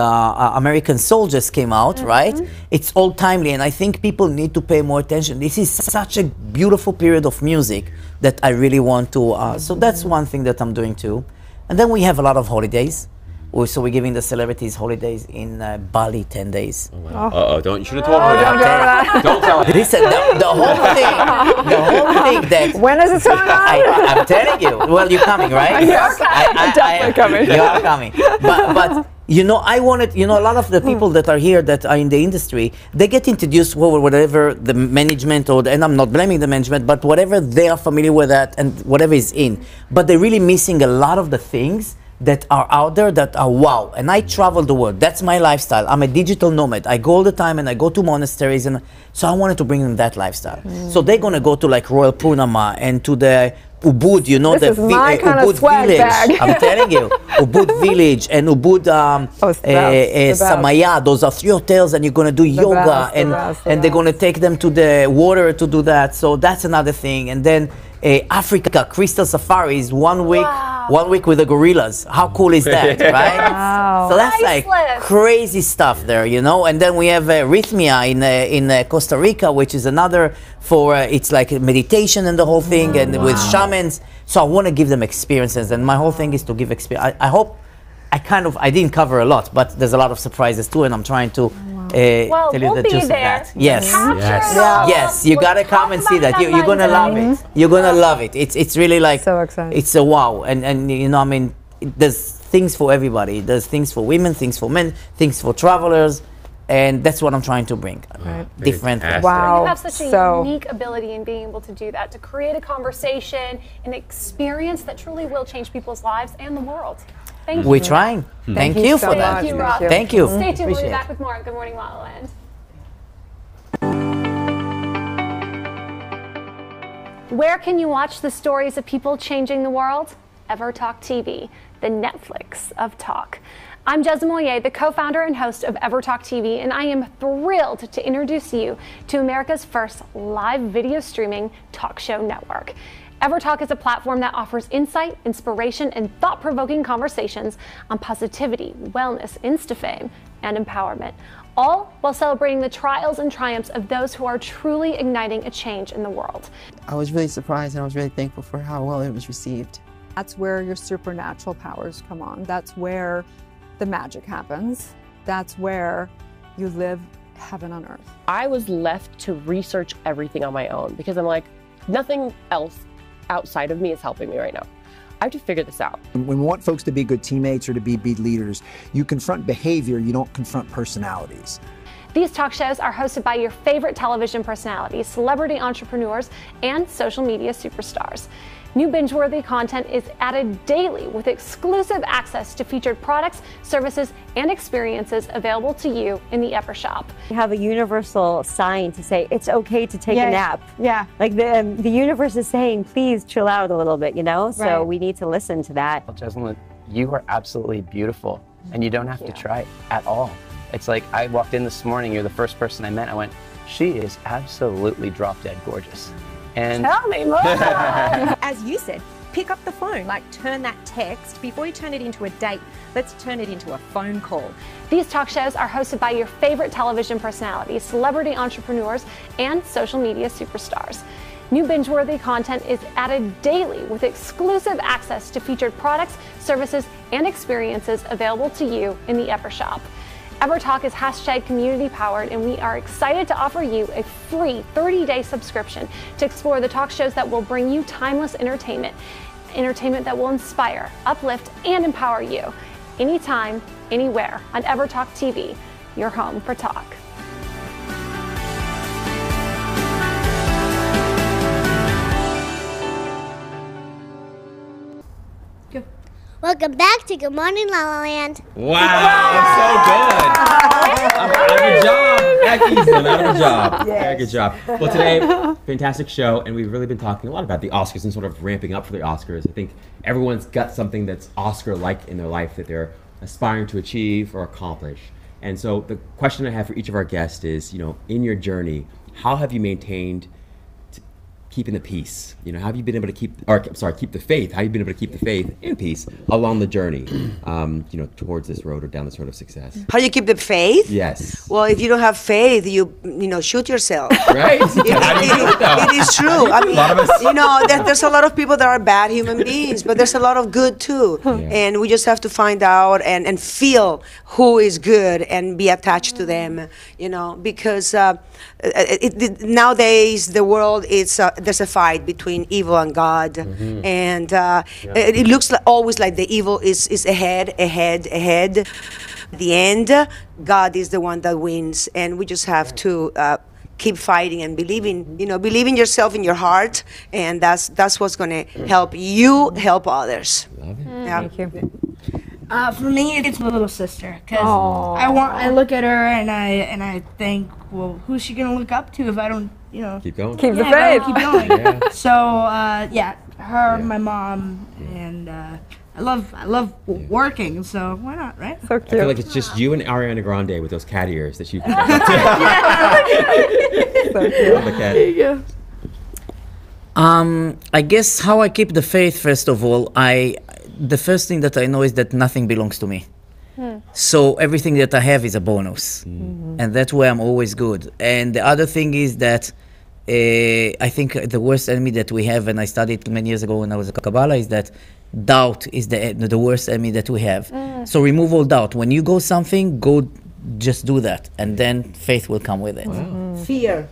American Soldiers came out, right? It's all timely, and I think people need to pay more attention. This is such a beautiful period of music that I really want to. So that's one thing that I'm doing too. And then we have a lot of holidays. So we're giving the celebrities holidays in Bali, 10 days. You should have told her that. Don't tell her. Listen, the whole thing that... When is it coming on? I'm telling you. Well, you're coming, right? I'm definitely coming. You are coming. But I wanted, a lot of the people that are here that are in the industry, they get introduced over whatever the management and I'm not blaming the management, but whatever they are familiar with that and whatever is in. But they're really missing a lot of the things that are out there that are wow. And I travel the world. That's my lifestyle. I'm a digital nomad. I go all the time and I go to monasteries, and so I wanted to bring them that lifestyle. So they're gonna go to like Royal Purnama and to the Ubud, this is my kind of Ubud swag village. bag. I'm telling you, Ubud village and Ubud Samaya. Those are 3 hotels, and you're gonna do yoga, and they're gonna take them to the water to do that. So that's another thing. And then Africa, Crystal Safaris, 1 week. Wow. 1 week with the gorillas. How cool is that, right? Wow. So that's like crazy stuff there, And then we have Rhythmia in Costa Rica, which is another for, it's like meditation and the whole thing, and with shamans. So I want to give them experiences, and my whole thing is to give experience. I hope, I didn't cover a lot, but there's a lot of surprises too, and I'm trying to tell you the gist of that. Yes, you gotta come and see that. You're gonna love it. You're gonna love it. It's really like so exciting. It's a wow, and there's things for everybody. There's things for women, things for men, things for travelers, and that's what I'm trying to bring. Different things. Wow. You have such a unique ability in being able to do that, to create a conversation, an experience that truly will change people's lives and the world. Thank you. We're trying. Thank you for that. Thank you, Rob. Thank you. Stay tuned. We'll be back with more on Good Morning La La Land. Where can you watch the stories of people changing the world? EverTalk TV, the Netflix of talk. I'm Jezza Moyer, the co-founder and host of EverTalk TV, and I am thrilled to introduce you to America's first live video streaming talk show network. EverTalk is a platform that offers insight, inspiration, and thought-provoking conversations on positivity, wellness, Insta-fame, and empowerment, all while celebrating the trials and triumphs of those who are truly igniting a change in the world. I was really surprised and I was really thankful for how well it was received. That's where your supernatural powers come on. That's where the magic happens. That's where you live heaven on earth. I was left to research everything on my own because I'm like, nothing else outside of me is helping me right now. I have to figure this out. When we want folks to be good teammates or to be leaders, you confront behavior, you don't confront personalities. These talk shows are hosted by your favorite television personalities, celebrity entrepreneurs, and social media superstars. New binge-worthy content is added daily with exclusive access to featured products, services, and experiences available to you in the Ever Shop. We have a universal sign to say it's okay to take a nap. Yeah. Like the universe is saying, please chill out a little bit, you know? So Right. we need to listen to that. Jessalyn, you are absolutely beautiful, and you don't have to try at all. It's like I walked in this morning, you're the first person I met, I went, she is absolutely drop-dead gorgeous. And Tell me more. As you said, pick up the phone, like turn that text, before you turn it into a date, let's turn it into a phone call. These talk shows are hosted by your favorite television personalities, celebrity entrepreneurs, and social media superstars. New binge-worthy content is added daily with exclusive access to featured products, services, and experiences available to you in the Ever Shop. EverTalk is #community powered, and we are excited to offer you a free 30-day subscription to explore the talk shows that will bring you timeless entertainment that will inspire, uplift, and empower you anytime, anywhere on EverTalk TV, your home for talk. Welcome back to Good Morning La La Land. Wow, so good. I'm out of a job. Becky's I'm out of a job. Yes. Very good job. Well, today, fantastic show, and we've really been talking a lot about the Oscars and sort of ramping up for the Oscars. I think everyone's got something that's Oscar-like in their life that they're aspiring to achieve or accomplish. And so the question I have for each of our guests is, in your journey, how have you maintained keeping the peace? How have you been able to keep the faith? How have you been able to keep the faith and peace along the journey, towards this road or down this road of success? How do you keep the faith? Yes. Well, if you don't have faith, you shoot yourself. Right. It is true. I mean, A lot of us- there's a lot of people that are bad human beings, but there's a lot of good too. And we just have to find out and feel who is good and be attached to them. Because nowadays the world there's a fight between evil and God, and it looks always like the evil is ahead. At the end, God is the one that wins, and we just have to keep fighting and believing. Believe in yourself, in your heart, and that's what's going to help you help others. Thank you. For me, it's my little sister, because I look at her and I think, well, who's she gonna look up to if I don't, keep going, keep the faith, keep going. Yeah. So her, my mom, and I love working. So why not, right? So I feel like it's just you and Ariana Grande with those cat ears that you can get So cute. Love the cat. There you go. I guess how I keep the faith, first of all, the first thing that I know is that nothing belongs to me. So everything that I have is a bonus. And that's why I'm always good. And the other thing is that I think the worst enemy that we have, and I studied many years ago when I was a Kabbalah, is that doubt is the worst enemy that we have. So remove all doubt. When you go something, just do that. And then faith will come with it. Fear.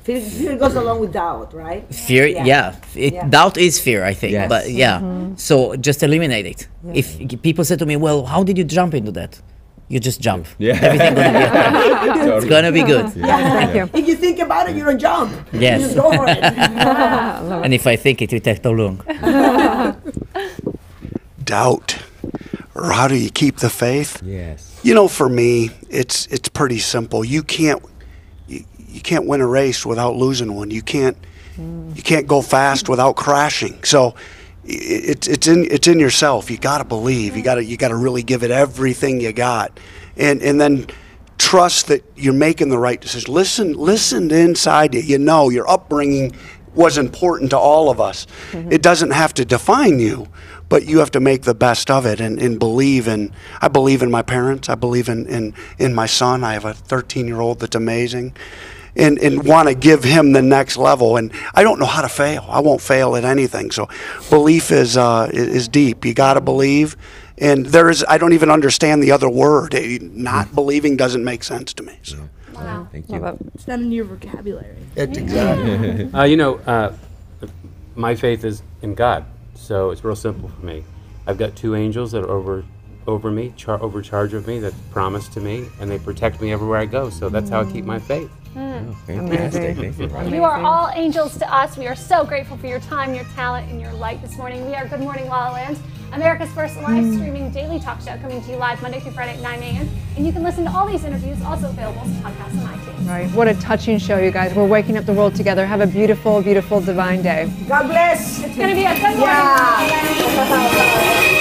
Fear goes along with doubt, right? Fear, yeah. Doubt is fear, I think. Yes. But yeah, so just eliminate it. If people say to me, well, how did you jump into that? You just jump. Yeah. Everything gonna be okay. It's gonna be good. Thank you. If you think about it, you don't jump. Yes. You just go for it. And if I think it will take too long. Doubt. Or how do you keep the faith? Yes. For me, it's pretty simple. You can't win a race without losing one. You can't You can't go fast without crashing. So it's in yourself. You got to believe. You got to really give it everything you got, and then trust that you're making the right decision. Listen inside you. You know your upbringing was important to all of us. It doesn't have to define you, but you have to make the best of it and believe in. I believe in my parents. I believe in my son. I have a 13-year-old that's amazing. And want to give him the next level. And I don't know how to fail. I won't fail at anything. So belief is deep. You got to believe. And I don't even understand the other word. Not believing doesn't make sense to me. So. Wow. Thank you. It's not in your vocabulary. Exactly. My faith is in God. So it's real simple for me. I've got 2 angels that are over me, overcharge of me, that's promised to me, and they protect me everywhere I go. So that's how I keep my faith. Fantastic. Thank you. You are all angels to us. We are so grateful for your time, your talent, and your light this morning. We are Good Morning La La Land, America's first live streaming daily talk show, coming to you live Monday through Friday at 9 a.m. And you can listen to all these interviews, also available as podcasts on iTunes. Right. What a touching show, you guys. We're waking up the world together. Have a beautiful, beautiful, divine day. God bless. It's going to be a good morning, La La Land.